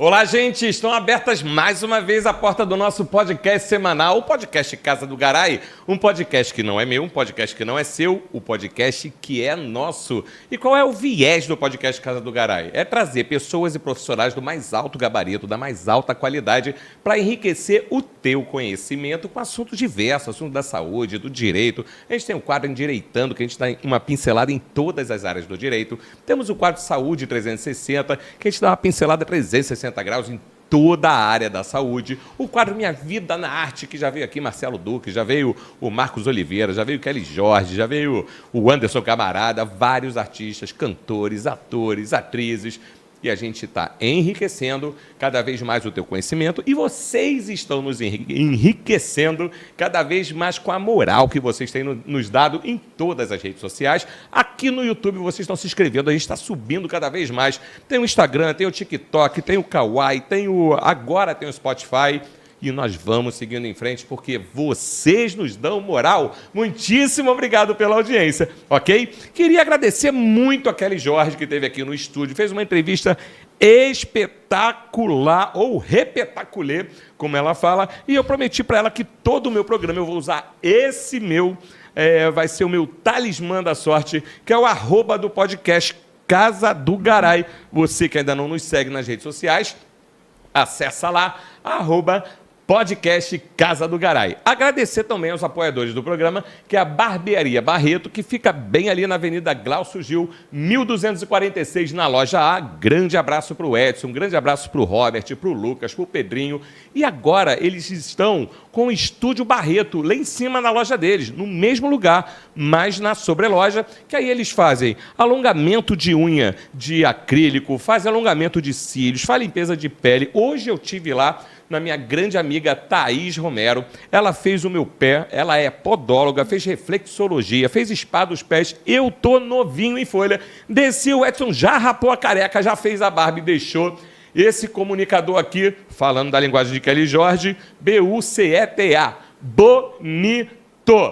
Olá, gente! Estão abertas mais uma vez a porta do nosso podcast semanal, o podcast Casa do Garay. Um podcast que não é meu, um podcast que não é seu, o podcast que é nosso. E qual é o viés do podcast Casa do Garay? É trazer pessoas e profissionais do mais alto gabarito, da mais alta qualidade, para enriquecer o teu conhecimento com assuntos diversos, assuntos da saúde, do direito. A gente tem o quadro Endireitando, que a gente dá uma pincelada em todas as áreas do direito. Temos o quadro Saúde 360, que a gente dá uma pincelada 360 graus em toda a área da saúde. O quadro Minha Vida na Arte, que já veio aqui Marcelo Duque, já veio o Marcos Oliveira, já veio o Kelly Jorge, já veio o Anderson Camarada, vários artistas, cantores, atores, atrizes. E a gente está enriquecendo cada vez mais o teu conhecimento e vocês estão nos enriquecendo cada vez mais com a moral que vocês têm nos dado em todas as redes sociais. Aqui no YouTube vocês estão se inscrevendo, a gente está subindo cada vez mais. Tem o Instagram, tem o TikTok, tem o Kawaii, agora tem o Spotify. E nós vamos seguindo em frente porque vocês nos dão moral. Muitíssimo obrigado pela audiência, ok? Queria agradecer muito a Kelly Jorge, que esteve aqui no estúdio, fez uma entrevista espetacular, ou repetaculê, como ela fala, e eu prometi para ela que todo o meu programa eu vou usar esse vai ser o meu talismã da sorte, que é o @ do podcast Casa do Garay. Você que ainda não nos segue nas redes sociais, acessa lá, @podcast Casa do Garay. Agradecer também aos apoiadores do programa, que é a Barbearia Barreto, que fica bem ali na Avenida Glaucio Gil, 1246, na loja A. Grande abraço para o Edson, um grande abraço para o Robert, para o Lucas, para o Pedrinho. E agora eles estão com o Estúdio Barreto, lá em cima na loja deles, no mesmo lugar, mas na sobreloja, que aí eles fazem alongamento de unha de acrílico, fazem alongamento de cílios, faz limpeza de pele. Hoje eu tive lá na minha grande amiga Thaís Romero. Ela fez o meu pé, ela é podóloga, fez reflexologia, fez spa dos pés. Eu tô novinho em folha. Desci, o Edson já rapou a careca, já fez a barba e deixou esse comunicador aqui, falando da linguagem de Kelly Jorge, BUCETA, bonito,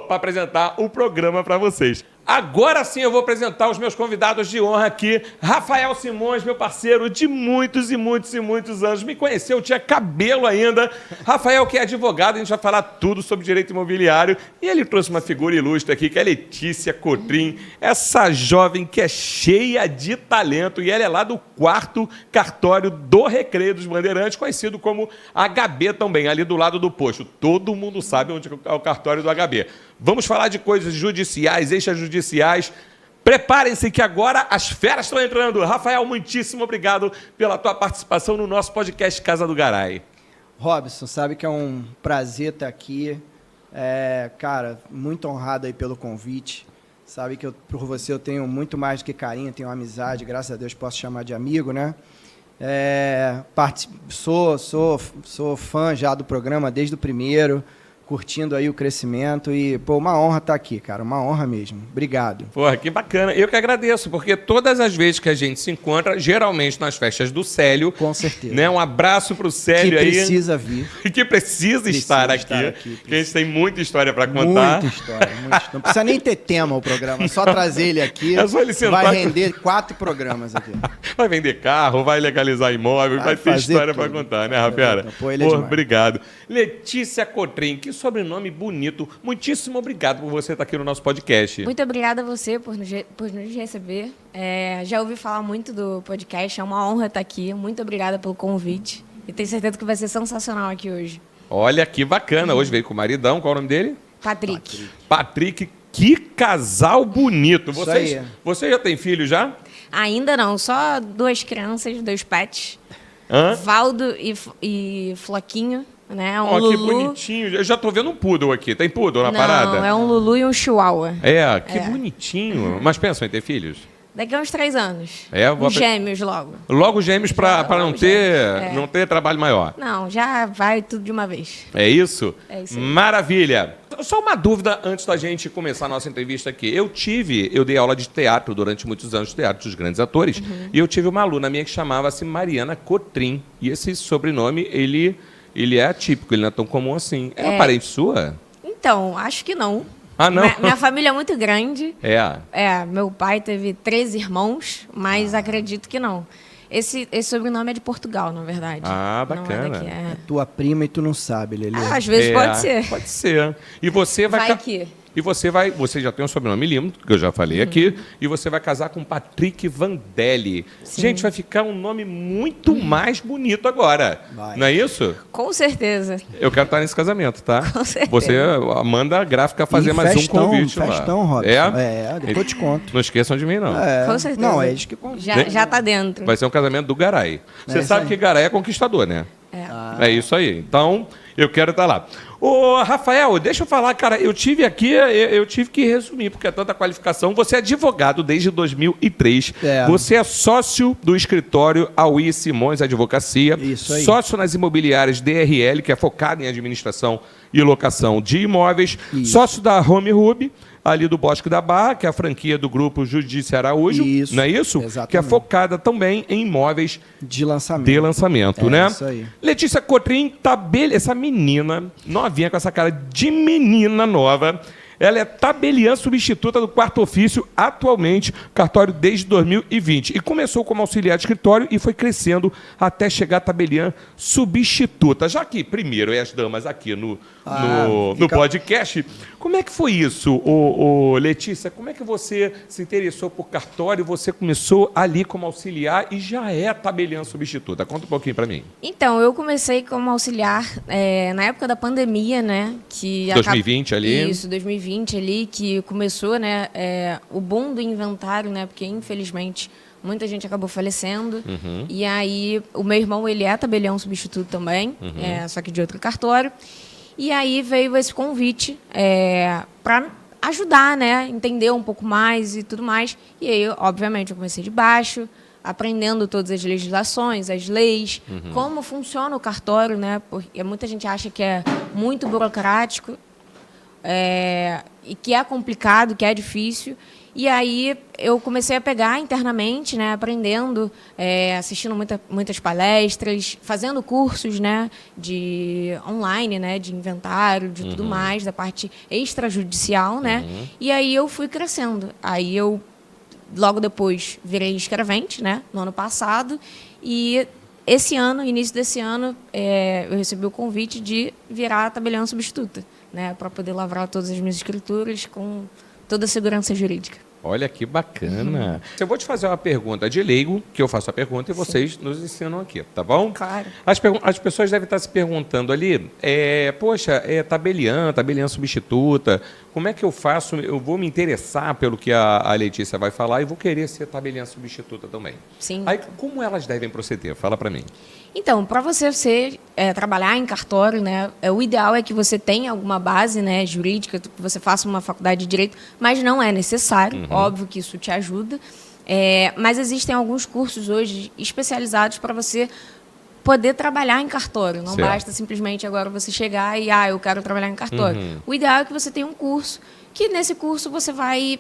para apresentar o programa para vocês. Agora sim eu vou apresentar os meus convidados de honra aqui. Rafael Simões, meu parceiro de muitos e muitos e muitos anos. Me conheceu, eu tinha cabelo ainda. Rafael, que é advogado, a gente vai falar tudo sobre direito imobiliário. E ele trouxe uma figura ilustre aqui, que é a Letícia Cotrim. Essa jovem que é cheia de talento. E ela é lá do 4º cartório do Recreio dos Bandeirantes, conhecido como HB também, ali do lado do posto. Todo mundo sabe onde é o cartório do HB. Vamos falar de coisas judiciais, extrajudiciais. Preparem-se que agora as feras estão entrando. Rafael, muitíssimo obrigado pela tua participação no nosso podcast Casa do Garay. Robson, sabe que é um prazer estar aqui. Cara, muito honrado aí pelo convite. Sabe que por você eu tenho muito mais do que carinho, tenho amizade, graças a Deus posso chamar de amigo, né? Sou fã já do programa desde o primeiro, curtindo aí o crescimento e, uma honra estar aqui, cara, uma honra mesmo. Obrigado. Porra, que bacana. Eu que agradeço, porque todas as vezes que a gente se encontra, geralmente nas festas do Célio... Com certeza. Né, um abraço pro Célio aí. Que precisa vir. Que precisa estar aqui. Que a gente tem muita história para contar. Muita história. Não precisa nem ter tema o programa, só trazer ele aqui. É só ele sentar. Vai render 4 programas aqui. Vai vender carro, vai legalizar imóvel, vai ter história para contar, né, Rafaela? Ele é demais. Obrigado. Letícia Cotrim, que sobrenome bonito. Muitíssimo obrigado por você estar aqui no nosso podcast. Muito obrigada a você por nos receber. Já ouvi falar muito do podcast, é uma honra estar aqui. Muito obrigada pelo convite. E tenho certeza que vai ser sensacional aqui hoje. Olha que bacana. Hoje veio com o maridão. Qual é o nome dele? Patrick, que casal bonito. Isso aí. Você já tem filho já? Ainda não, só 2 crianças, 2 pets. Valdo e Floquinho. Né? Que bonitinho. Eu já tô vendo um poodle aqui. Tem poodle na parada? Não, é um Lulu e um Chihuahua. Que bonitinho. Mas pensam em ter filhos? Daqui a uns 3 anos. Gêmeos logo. Logo gêmeos para não ter trabalho maior. Não, já vai tudo de uma vez. É isso? É isso aí. Maravilha. Só uma dúvida antes da gente começar a nossa entrevista aqui. Eu dei aula de teatro durante muitos anos, teatro dos grandes atores, e eu tive uma aluna minha que chamava-se Mariana Cotrim. E esse sobrenome, ele é atípico, ele não é tão comum assim. É parente sua? Então, acho que não. Ah, não? Minha família é muito grande. É. Meu pai teve 13 irmãos, mas acredito que não. Esse sobrenome é de Portugal, na verdade. Ah, bacana. Não é daqui, é. Tua prima e tu não sabe, Lelê. Às vezes pode ser. Pode ser. E você vai... E você já tem um sobrenome lindo, que eu já falei aqui, e você vai casar com Patrick Vandelli. Sim. Gente, vai ficar um nome muito mais bonito agora. Vai. Não é isso? Com certeza. Eu quero estar nesse casamento, tá? Com certeza. Você manda a gráfica fazer mais um convite festão, lá. Robson. É? Depois eu te conto. Não esqueçam de mim, não. Com certeza. Não, é eles que contam. Já tá dentro. Vai ser um casamento do Garay. Você isso sabe aí. que Garay é conquistador, né? É. É isso aí. Então, eu quero estar lá. Ô, Rafael, deixa eu falar, cara, eu tive que resumir, porque é tanta qualificação. Você é advogado desde 2003. Você é sócio do escritório Aui Simões Advocacia. Isso aí. Sócio nas imobiliárias DRL, que é focada em administração e locação de imóveis. Isso. Sócio da Home Hub, ali do Bosque da Barra, que é a franquia do grupo Judice Araújo. Isso, não é isso? exatamente. Que é focada também em imóveis De lançamento. de lançamento, né? Isso aí. Letícia Cotrim, essa menina novinha com essa cara de menina nova, ela é tabeliã substituta do quarto ofício, atualmente, cartório desde 2020. E começou como auxiliar de escritório e foi crescendo até chegar a tabeliã substituta. Já que, primeiro, é as damas aqui no podcast, como é que foi isso, Letícia? Como é que você se interessou por cartório? Você começou ali como auxiliar e já é tabeliã substituta. Conta um pouquinho para mim. Então, eu comecei como auxiliar na época da pandemia, né? 2020 ali? Isso, 2020 ali, que começou, né? O boom do inventário, né? Porque, infelizmente, muita gente acabou falecendo. E aí, o meu irmão, ele é tabelião substituto também, só que de outro cartório. E aí veio esse convite para ajudar, né? Entender um pouco mais e tudo mais. E aí, obviamente, eu comecei de baixo, aprendendo todas as legislações, as leis, como funciona o cartório, né? Porque muita gente acha que é muito burocrático e que é complicado, que é difícil. E aí eu comecei a pegar internamente, né, aprendendo, assistindo muitas palestras, fazendo cursos, né, de online, né, de inventário, de tudo mais, da parte extrajudicial, né. E aí eu fui crescendo. Aí eu logo depois virei escrevente, né, no ano passado, e esse ano, início desse ano, eu recebi o convite de virar tabelião substituta, né, para poder lavrar todas as minhas escrituras com toda a segurança jurídica. Olha que bacana. Eu vou te fazer uma pergunta de leigo, que eu faço a pergunta e vocês nos ensinam aqui, tá bom? Claro. As pessoas devem estar se perguntando ali, poxa, tabeliã substituta, como é que eu faço? Eu vou me interessar pelo que a Letícia vai falar e vou querer ser tabeliã substituta também. Sim. Aí, como elas devem proceder? Fala para mim. Então, para você trabalhar em cartório, né, o ideal é que você tenha alguma base, né, jurídica, que você faça uma faculdade de direito, mas não é necessário, óbvio que isso te ajuda. Mas existem alguns cursos hoje especializados para você poder trabalhar em cartório. Não basta simplesmente agora você chegar e, eu quero trabalhar em cartório. O ideal é que você tenha um curso, que nesse curso você vai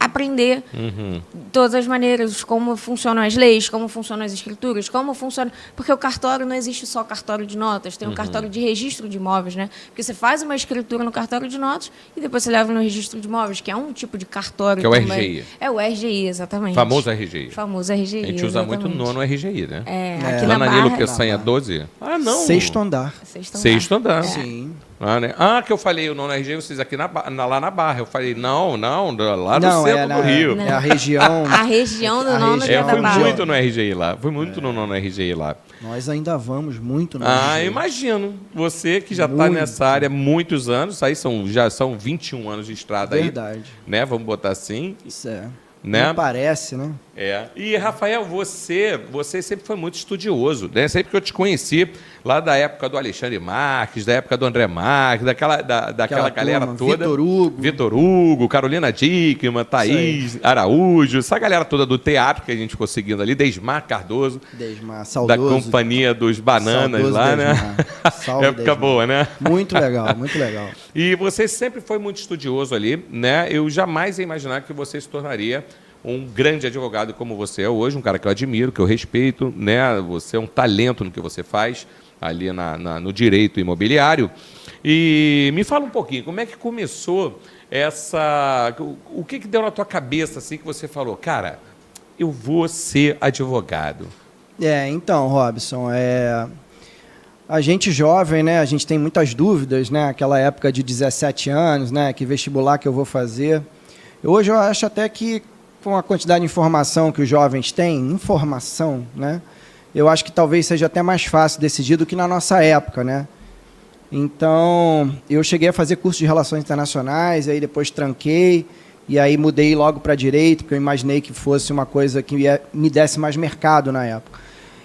aprender de todas as maneiras, como funcionam as leis, como funcionam as escrituras, como funciona... Porque o cartório não existe só cartório de notas, tem um cartório de registro de imóveis, né? Porque você faz uma escritura no cartório de notas e depois você leva no registro de imóveis, que é um tipo de cartório também. Que é o RGI. É o RGI, exatamente. Famoso RGI. Famoso RGI, A gente usa muito o nono RGI, né? Aqui Lá na Nilo Barra... Peçanha 12? Ah, não. Sexto andar. Sexto andar. Sim. Né? Que eu falei o nono RG, vocês aqui lá na Barra. Eu falei, não, lá no centro do Rio. É a região... A região do nono região da fui Barra. muito no RGI lá. Fui muito no nono RGI lá. Nós ainda vamos muito no RGI. Imagino. Você que já está nessa área há muitos anos, aí já são 21 anos de estrada aí. Verdade. Né? Vamos botar assim. Isso é. Né? Não parece, né? E, Rafael, você sempre foi muito estudioso, né? Sempre que eu te conheci, lá da época do Alexandre Marques, da época do André Marques, daquela galera turma, toda. Vitor Hugo, Carolina Dickmann, Thaís Araújo, essa galera toda do teatro que a gente ficou seguindo ali, Desmar Cardoso. Desmar, saudoso. Da Companhia dos Bananas saudoso lá, Desmar. né? Salve Época Desmar. boa, né? Muito legal, muito legal. E você sempre foi muito estudioso ali, né? Eu jamais ia imaginar que você se tornaria um grande advogado como você é hoje, um cara que eu admiro, que eu respeito, né? Você é um talento no que você faz ali no direito imobiliário. E me fala um pouquinho, como é que começou o que deu na tua cabeça assim que você falou, cara, eu vou ser advogado? Então, Robson, a gente jovem, né, a gente tem muitas dúvidas, né, aquela época de 17 anos, né, que vestibular que eu vou fazer. Hoje eu acho até que, com a quantidade de informação que os jovens têm, né, eu acho que talvez seja até mais fácil decidir do que na nossa época, né. Então, eu cheguei a fazer curso de Relações Internacionais, aí depois tranquei, e aí mudei logo para Direito, porque eu imaginei que fosse uma coisa que me desse mais mercado na época.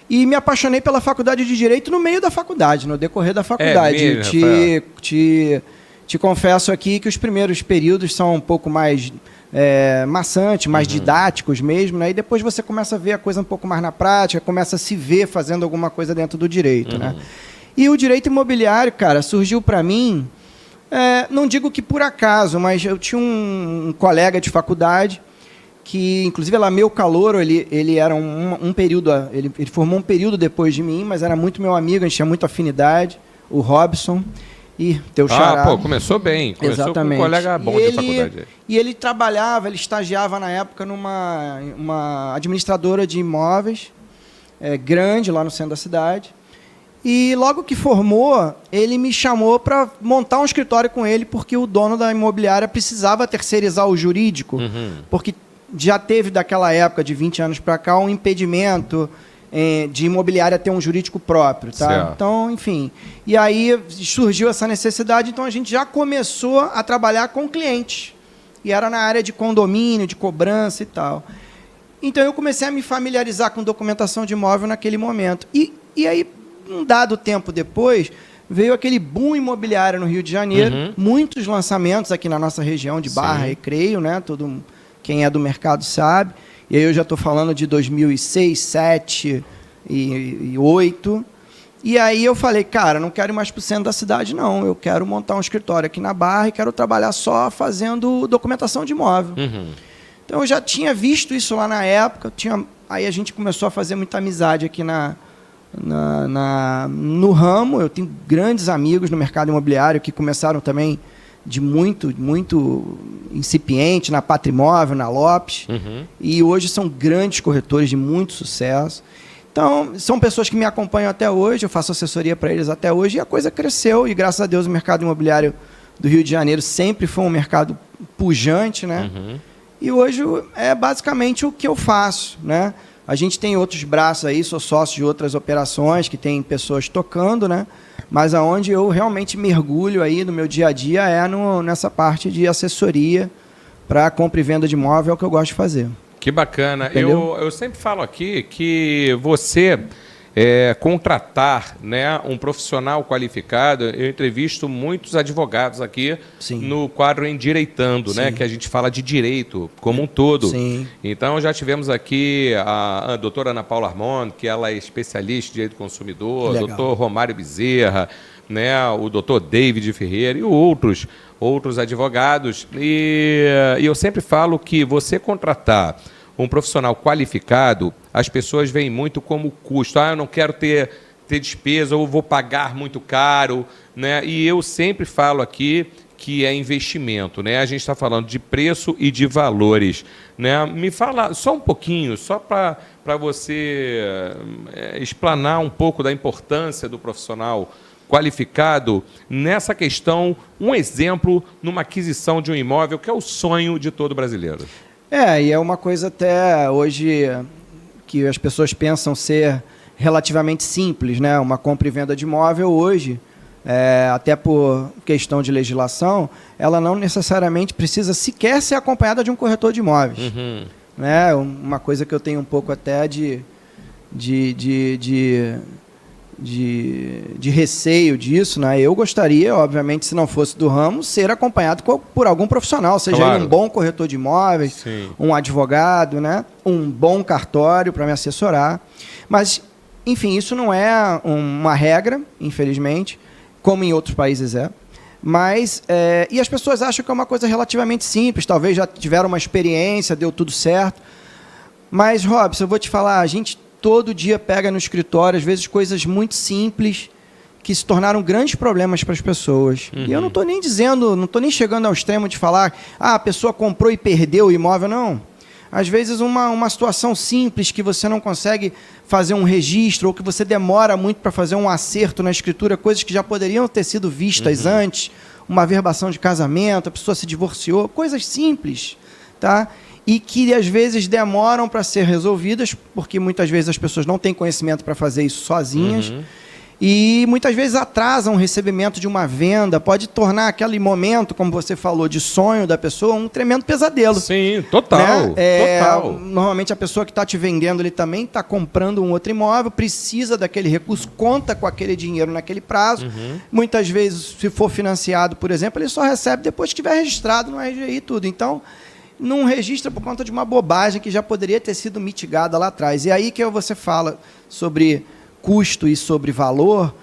E me apaixonei pela faculdade de Direito no meio da faculdade, no decorrer da faculdade. Te confesso aqui que os primeiros períodos são um pouco mais maçantes, mais didáticos mesmo, né? E depois você começa a ver a coisa um pouco mais na prática, começa a se ver fazendo alguma coisa dentro do direito, né? E o direito imobiliário, cara, surgiu para mim, não digo que por acaso, mas eu tinha um colega de faculdade que, inclusive, ela meu calouro, ele era um período, ele formou um período depois de mim, mas era muito meu amigo, a gente tinha muita afinidade, o Robson, e teu xará. Começou bem, começou exatamente. Com um colega bom de faculdade. E ele trabalhava, ele estagiava na época numa administradora de imóveis, grande, lá no centro da cidade, e logo que formou, ele me chamou para montar um escritório com ele, porque o dono da imobiliária precisava terceirizar o jurídico, porque já teve daquela época, de 20 anos para cá, um impedimento de imobiliária ter um jurídico próprio. Tá? Certo. Então, enfim. E aí surgiu essa necessidade, então a gente já começou a trabalhar com clientes. E era na área de condomínio, de cobrança e tal. Então eu comecei a me familiarizar com documentação de imóvel naquele momento. E aí, um dado tempo depois, veio aquele boom imobiliário no Rio de Janeiro, muitos lançamentos aqui na nossa região de Barra, Recreio, né? Quem é do mercado sabe. E aí eu já estou falando de 2006, 2007 e 2008. E aí eu falei, cara, não quero ir mais para o centro da cidade, não. Eu quero montar um escritório aqui na Barra e quero trabalhar só fazendo documentação de imóvel. Então eu já tinha visto isso lá na época. Aí a gente começou a fazer muita amizade aqui no ramo. Eu tenho grandes amigos no mercado imobiliário que começaram também de muito incipiente, na Patrimóvel, na Lopes, e hoje são grandes corretores de muito sucesso. Então, são pessoas que me acompanham até hoje, eu faço assessoria para eles até hoje, e a coisa cresceu, e graças a Deus o mercado imobiliário do Rio de Janeiro sempre foi um mercado pujante, né? E hoje é basicamente o que eu faço, né? A gente tem outros braços aí, sou sócio de outras operações que tem pessoas tocando, né? Mas aonde eu realmente mergulho aí no meu dia a dia é nessa parte de assessoria para compra e venda de imóvel, é o que eu gosto de fazer. Que bacana. Eu sempre falo aqui que você contratar, né, um profissional qualificado. Eu entrevisto muitos advogados aqui no quadro Endireitando, né, que a gente fala de direito como um todo. Então já tivemos aqui a doutora Ana Paula Armond, que ela é especialista em direito do consumidor, o doutor Romário Bezerra, né, o doutor David Ferreira e outros advogados. E eu sempre falo que você contratar um profissional qualificado, as pessoas veem muito como custo. Eu não quero ter despesa, ou vou pagar muito caro, né? E eu sempre falo aqui que é investimento, né? A gente está falando de preço e de valores, né? Me fala só um pouquinho, só para você explanar um pouco da importância do profissional qualificado nessa questão, um exemplo numa aquisição de um imóvel, que é o sonho de todo brasileiro. E é uma coisa até hoje que as pessoas pensam ser relativamente simples, né? Uma compra e venda de imóvel hoje, até por questão de legislação, ela não necessariamente precisa sequer ser acompanhada de um corretor de imóveis. Né? Uma coisa que eu tenho um pouco até de receio disso, né? Eu gostaria, obviamente, se não fosse do ramo, ser acompanhado por algum profissional, seja ele um bom corretor de imóveis, um advogado, né? Um bom cartório para me assessorar. Mas, enfim, isso não é uma regra, infelizmente, como em outros países é. Mas, e as pessoas acham que é uma coisa relativamente simples, talvez já tiveram uma experiência, deu tudo certo. Mas, Robson, eu vou te falar, a gente todo dia pega no escritório, às vezes, coisas muito simples que se tornaram grandes problemas para as pessoas. E eu não estou nem dizendo, não estou nem chegando ao extremo de falar, a pessoa comprou e perdeu o imóvel, não. Às vezes uma situação simples que você não consegue fazer um registro ou que você demora muito para fazer um acerto na escritura, coisas que já poderiam ter sido vistas antes, uma averbação de casamento, a pessoa se divorciou, coisas simples, tá? E que às vezes demoram para ser resolvidas, porque muitas vezes as pessoas não têm conhecimento para fazer isso sozinhas, e muitas vezes atrasam o recebimento de uma venda, pode tornar aquele momento, como você falou, de sonho da pessoa, um tremendo pesadelo. Sim, total. Né? Total. Normalmente a pessoa que está te vendendo, ele também está comprando um outro imóvel, precisa daquele recurso, conta com aquele dinheiro naquele prazo. Muitas vezes, se for financiado, por exemplo, ele só recebe depois que estiver registrado no RGI e tudo. Então, não registra por conta de uma bobagem que já poderia ter sido mitigada lá atrás. E aí que você fala sobre custo e sobre valor,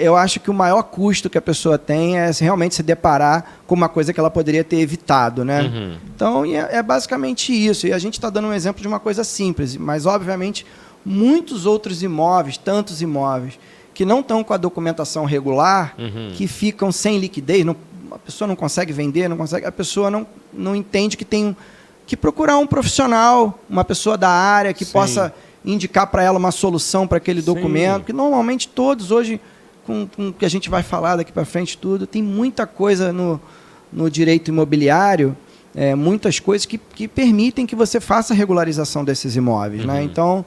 eu acho que o maior custo que a pessoa tem é realmente se deparar com uma coisa que ela poderia ter evitado, né? Então, é basicamente isso. E a gente está dando um exemplo de uma coisa simples, mas, obviamente, muitos outros imóveis, tantos imóveis, que não estão com a documentação regular, que ficam sem liquidez, a pessoa não consegue vender, a pessoa não entende que tem que procurar um profissional, uma pessoa da área que possa indicar para ela uma solução para aquele documento, porque normalmente todos hoje, com o que a gente vai falar daqui para frente tudo, tem muita coisa no direito imobiliário, muitas coisas que permitem que você faça a regularização desses imóveis. Né? Então,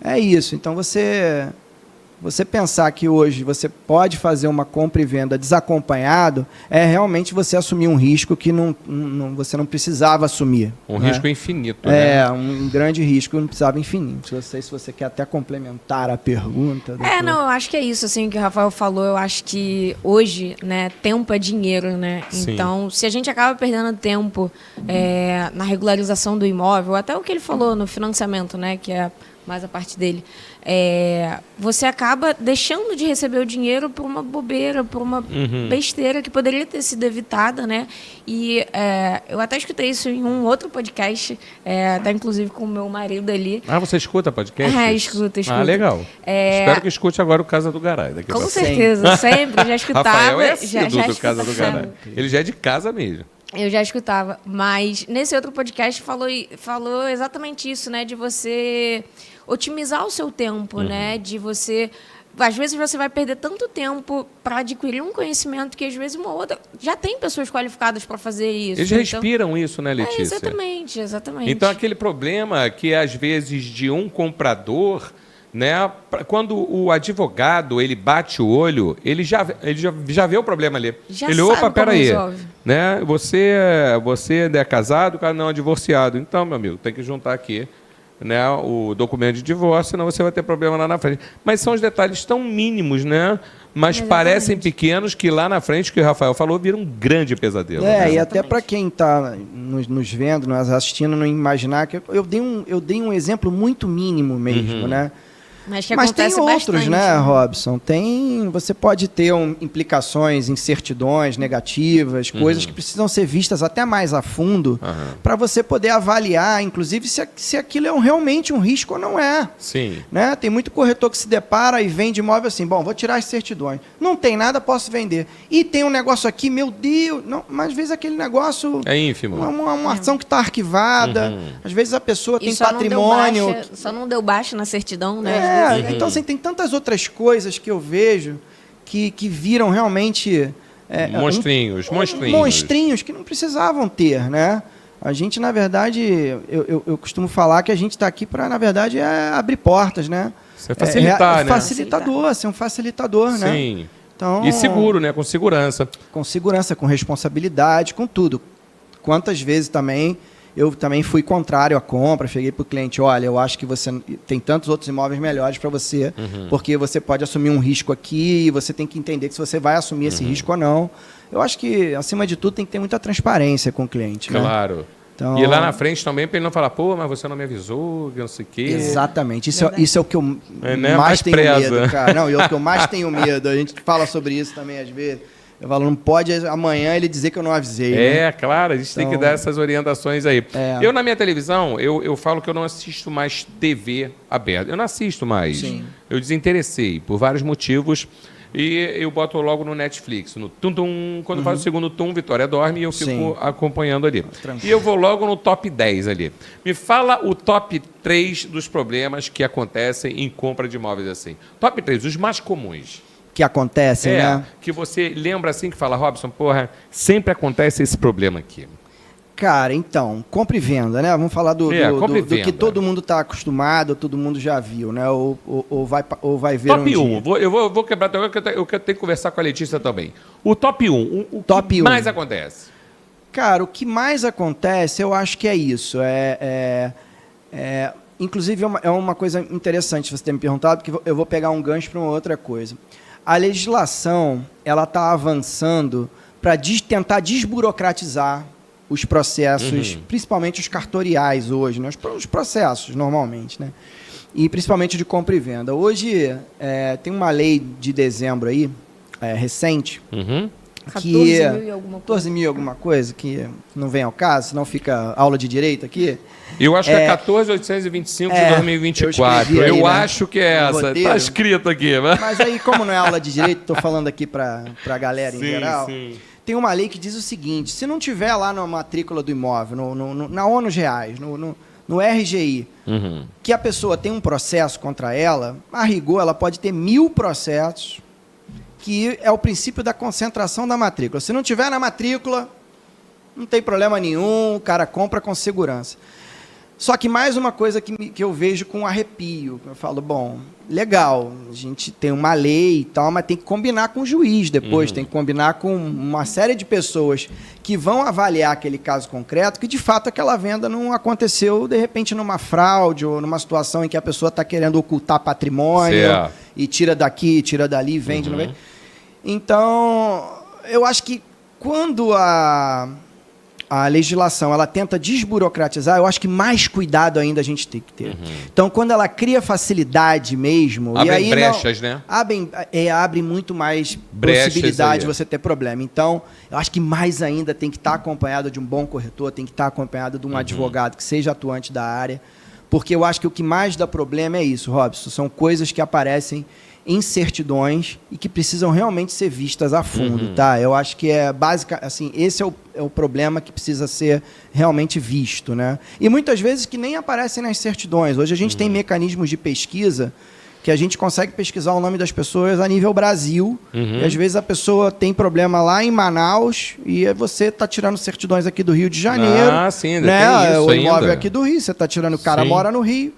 é isso. Então, você pensar que hoje você pode fazer uma compra e venda desacompanhado é realmente você assumir um risco que você não precisava assumir. Um né? risco infinito. Né? Um grande risco, não precisava infinito. Não sei se você quer até complementar a pergunta. Não, eu acho que é isso, assim, que o Rafael falou. Eu acho que hoje, né, tempo é dinheiro, né? Sim. Então, se a gente acaba perdendo tempo na regularização do imóvel, até o que ele falou no financiamento, né, que é mais a parte dele, você acaba deixando de receber o dinheiro por uma bobeira, por uma besteira que poderia ter sido evitada, né? E eu até escutei isso em um outro podcast, até inclusive com o meu marido ali. Ah, você escuta podcast? Escuta. Ah, legal. Espero que escute agora o Casa do Garay. Daqui com certeza, sempre. Já escutava. Rafael é já do Casa do Garay. Ele já é de casa mesmo. Eu já escutava, mas nesse outro podcast falou exatamente isso, né? De você otimizar o seu tempo, né? De você... Às vezes você vai perder tanto tempo para adquirir um conhecimento que às vezes uma outra... Já tem pessoas qualificadas para fazer isso. Eles respiram isso, né, Letícia? Exatamente. Então, aquele problema que, às vezes, de um comprador... Né? Quando o advogado ele bate o olho, ele já vê o problema ali. Ele, opa, peraí, né? Você é casado, o cara não é divorciado. Então, meu amigo, tem que juntar aqui, né, o documento de divórcio, senão você vai ter problema lá na frente. Mas são os detalhes tão mínimos, né? Mas parecem pequenos que lá na frente, o que o Rafael falou, vira um grande pesadelo. Né? E até para quem está nos vendo, nos assistindo, não imaginar que eu dei um exemplo muito mínimo mesmo, né? Mas tem outros, bastante, né, Robson? Você pode ter implicações, incertidões negativas, coisas que precisam ser vistas até mais a fundo para você poder avaliar, inclusive, se aquilo é realmente um risco ou não é. Sim. Né? Tem muito corretor que se depara e vende imóvel assim, bom, vou tirar as certidões. Não tem nada, posso vender. E tem um negócio aqui, meu Deus, não, mas às vezes aquele negócio... É ínfimo. Uma ação que está arquivada, às vezes a pessoa tem patrimônio... Só não deu baixa na certidão, né? Então, assim, tem tantas outras coisas que eu vejo que viram realmente... monstrinhos que não precisavam ter, né? A gente, na verdade, eu costumo falar que a gente está aqui para, na verdade, abrir portas, né? Você facilitar, né? Ser um facilitador, né? Sim. Então, e seguro, né? Com segurança. Com segurança, com responsabilidade, com tudo. Quantas vezes também... Eu também fui contrário à compra, cheguei para o cliente, olha, eu acho que você tem tantos outros imóveis melhores para você, porque você pode assumir um risco aqui e você tem que entender que se você vai assumir esse risco ou não. Eu acho que, acima de tudo, tem que ter muita transparência com o cliente. Claro. Né? Então, e lá na frente também, para ele não falar, pô, mas você não me avisou, que não sei o quê. Exatamente. Isso é o que eu mais tenho medo, cara. Não, e é o que eu mais tenho medo. A gente fala sobre isso também, às vezes. Eu falo, não pode amanhã ele dizer que eu não avisei. Né? Claro, a gente tem que dar essas orientações aí. Eu, na minha televisão, eu falo que eu não assisto mais TV aberta. Eu não assisto mais. Sim. Eu desinteressei, por vários motivos. e eu boto logo no Netflix, no tum-tum. Quando faz o segundo tum, Vitória dorme e eu fico acompanhando ali. Tranquilo. E eu vou logo no top 10 ali. Me fala o top 3 dos problemas que acontecem em compra de imóveis assim. Top 3, os mais comuns. Que acontecem, né? Que você lembra assim que fala, Robson, porra, sempre acontece esse problema aqui. Cara, então, compra e venda, né? Vamos falar do que todo mundo está acostumado, todo mundo já viu, né? Ou vai ver top um 1, eu vou quebrar teu, eu quero ter que conversar com a Letícia também. O top 1, o top que mais acontece? Cara, o que mais acontece, eu acho que é isso. Inclusive, é uma coisa interessante você ter me perguntado, porque eu vou pegar um gancho para uma outra coisa. A legislação, ela está avançando para tentar desburocratizar os processos, principalmente os cartoriais hoje, né? Os processos, normalmente, né? E principalmente de compra e venda. Hoje, tem uma lei de dezembro aí, recente, que 14 mil e alguma coisa, que não vem ao caso, senão fica aula de direito aqui. Eu acho que é 14.825 de 2024. Eu acho que é essa. Está escrito aqui. Mas aí, como não é aula de direito, estou falando aqui para a galera em geral. Sim. Tem uma lei que diz o seguinte: se não tiver lá na matrícula do imóvel, na ONUs Reais, no RGI, que a pessoa tem um processo contra ela, a rigor, ela pode ter 1000 processos, que é o princípio da concentração da matrícula. Se não tiver na matrícula, não tem problema nenhum, o cara compra com segurança. Só que mais uma coisa que eu vejo com arrepio. Eu falo, bom, legal, a gente tem uma lei e tal, mas tem que combinar com o juiz depois, tem que combinar com uma série de pessoas que vão avaliar aquele caso concreto, que de fato aquela venda não aconteceu, de repente, numa fraude ou numa situação em que a pessoa está querendo ocultar patrimônio e tira daqui, tira dali, vende, não vende. Então, eu acho que quando a legislação ela tenta desburocratizar, eu acho que mais cuidado ainda a gente tem que ter. Então, quando ela cria facilidade mesmo... Abre e aí brechas, né? Abre muito mais possibilidade de você ter problema. Então, eu acho que mais ainda tem que estar acompanhado de um bom corretor, tem que estar acompanhado de um advogado que seja atuante da área, porque eu acho que o que mais dá problema é isso, Robson. São coisas que aparecem em certidões e que precisam realmente ser vistas a fundo, tá? Eu acho que esse é o problema que precisa ser realmente visto, né? E muitas vezes que nem aparecem nas certidões. Hoje a gente tem mecanismos de pesquisa que a gente consegue pesquisar o nome das pessoas a nível Brasil, e às vezes a pessoa tem problema lá em Manaus e você está tirando certidões aqui do Rio de Janeiro. Ah, sim, ainda né? tem isso o imóvel ainda. aqui do Rio, você está tirando, o cara mora no Rio.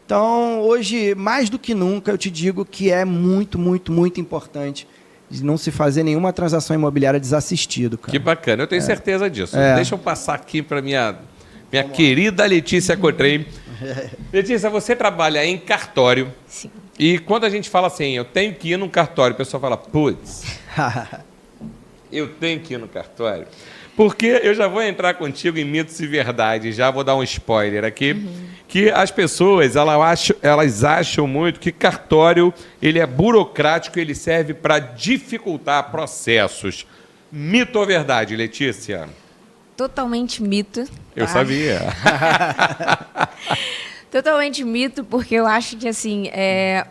Então, hoje, mais do que nunca, eu te digo que é muito, muito, muito importante de não se fazer nenhuma transação imobiliária desassistido, cara. Que bacana, eu tenho certeza disso. Deixa eu passar aqui para minha querida Letícia Cotrim. Letícia, você trabalha em cartório. Sim. E quando a gente fala assim, eu tenho que ir num cartório, o pessoal fala, putz, eu tenho que ir no cartório. Porque eu já vou entrar contigo em mitos e verdades, já vou dar um spoiler aqui, que as pessoas elas acham muito que cartório ele é burocrático, ele serve para dificultar processos. Mito ou verdade, Letícia? Totalmente mito. Eu sabia. Totalmente mito, porque eu acho que assim,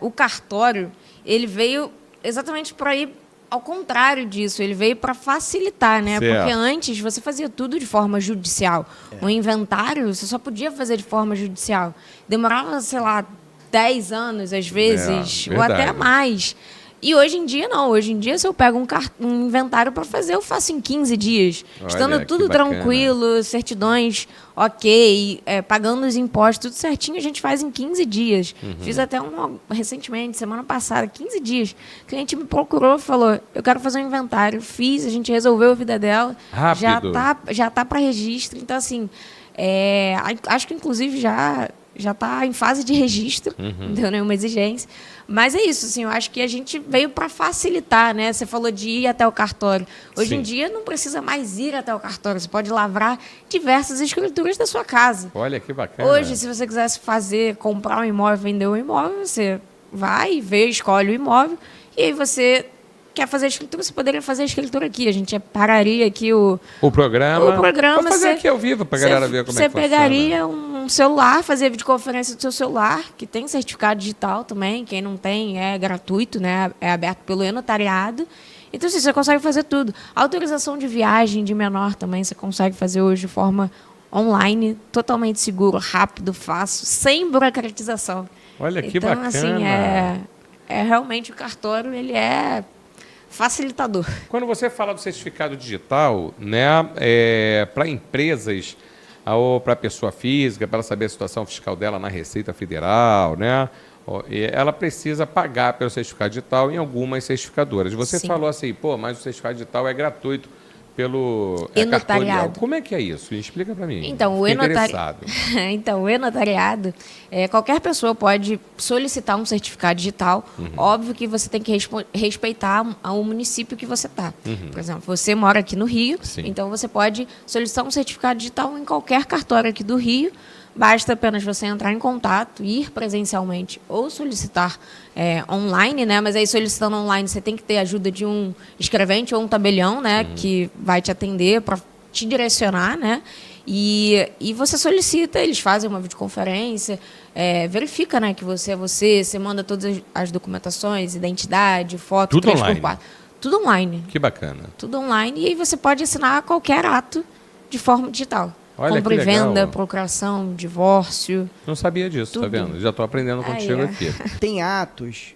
o cartório ele veio exatamente para ir ao contrário disso, ele veio para facilitar, né? Certo. Porque antes você fazia tudo de forma judicial. O inventário você só podia fazer de forma judicial. Demorava, sei lá, 10 anos, às vezes, ou até mais. E hoje em dia, não. Hoje em dia, se eu pego um inventário para fazer, eu faço em 15 dias. Olha, estando tudo tranquilo, certidões ok, pagando os impostos, tudo certinho, a gente faz em 15 dias. Fiz até recentemente, semana passada, 15 dias. O cliente me procurou e falou, eu quero fazer um inventário. Fiz, a gente resolveu a vida dela. Rápido. Já tá para registro. Então, assim, acho que, inclusive, já está em fase de registro, não deu nenhuma exigência. Mas é isso, assim, eu acho que a gente veio para facilitar, né? Você falou de ir até o cartório. Hoje em dia não precisa mais ir até o cartório, você pode lavrar diversas escrituras da sua casa. Olha que bacana. Hoje, se você quisesse comprar um imóvel, vender um imóvel, você vai, escolhe o imóvel, e aí você quer fazer a escritura, você poderia fazer a escritura aqui. A gente pararia aqui o programa. Vou fazer aqui ao vivo para a galera ver como é que funciona. Você pegaria um um celular, fazer videoconferência do seu celular, que tem certificado digital também. Quem não tem, é gratuito, né? É aberto pelo e-notariado. Então, assim, você consegue fazer tudo. Autorização de viagem de menor também você consegue fazer hoje de forma online, totalmente seguro, rápido, fácil, sem burocratização. Olha que então, bacana. Assim, é realmente o cartório, ele é facilitador. Quando você fala do certificado digital, né, para empresas ou para pessoa física, para ela saber a situação fiscal dela na Receita Federal, né, ela precisa pagar pelo certificado digital em algumas certificadoras. Você Sim. falou assim, pô, mas o certificado digital é gratuito pelo E-notariado. cartorial. Como é que é isso? Explica para mim. Então, o e-notariado, qualquer pessoa pode solicitar um certificado digital. Óbvio que você tem que respeitar o município que você está. Por exemplo, você mora aqui no Rio, Sim. então você pode solicitar um certificado digital em qualquer cartório aqui do Rio. Basta apenas você entrar em contato, ir presencialmente ou solicitar online, né? Mas aí solicitando online você tem que ter a ajuda de um escrevente ou um tabelião, né? Que vai te atender para te direcionar, né? E você solicita, eles fazem uma videoconferência, verifica, né, que você é você manda todas as documentações, identidade, foto, Tudo 3x4. online. Tudo online. Que bacana. Tudo online. E aí você pode assinar qualquer ato de forma digital. Olha, compra e que legal. venda, procuração, divórcio. Não sabia disso, Tudo. tá vendo? Já estou aprendendo contigo aqui. Tem atos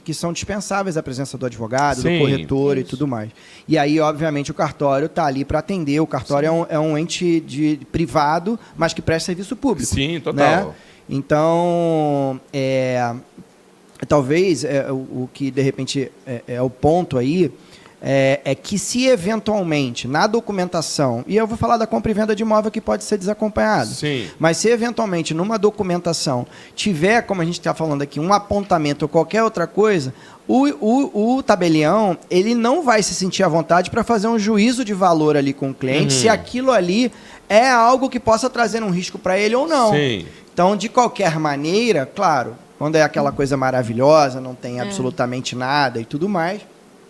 que são dispensáveis à presença do advogado, Sim. do corretor e Isso. tudo mais. E aí, obviamente, o cartório está ali para atender. O cartório é um ente privado, mas que presta serviço público. Sim, total. Né? Então, talvez o que, de repente, é o ponto aí, é que se eventualmente na documentação, e eu vou falar da compra e venda de imóvel que pode ser desacompanhado, Sim. mas se eventualmente numa documentação tiver, como a gente está falando aqui, um apontamento ou qualquer outra coisa, o tabelião ele não vai se sentir à vontade para fazer um juízo de valor ali com o cliente, se aquilo ali é algo que possa trazer um risco para ele ou não. Sim. Então, de qualquer maneira, claro, quando é aquela coisa maravilhosa, não tem absolutamente nada e tudo mais,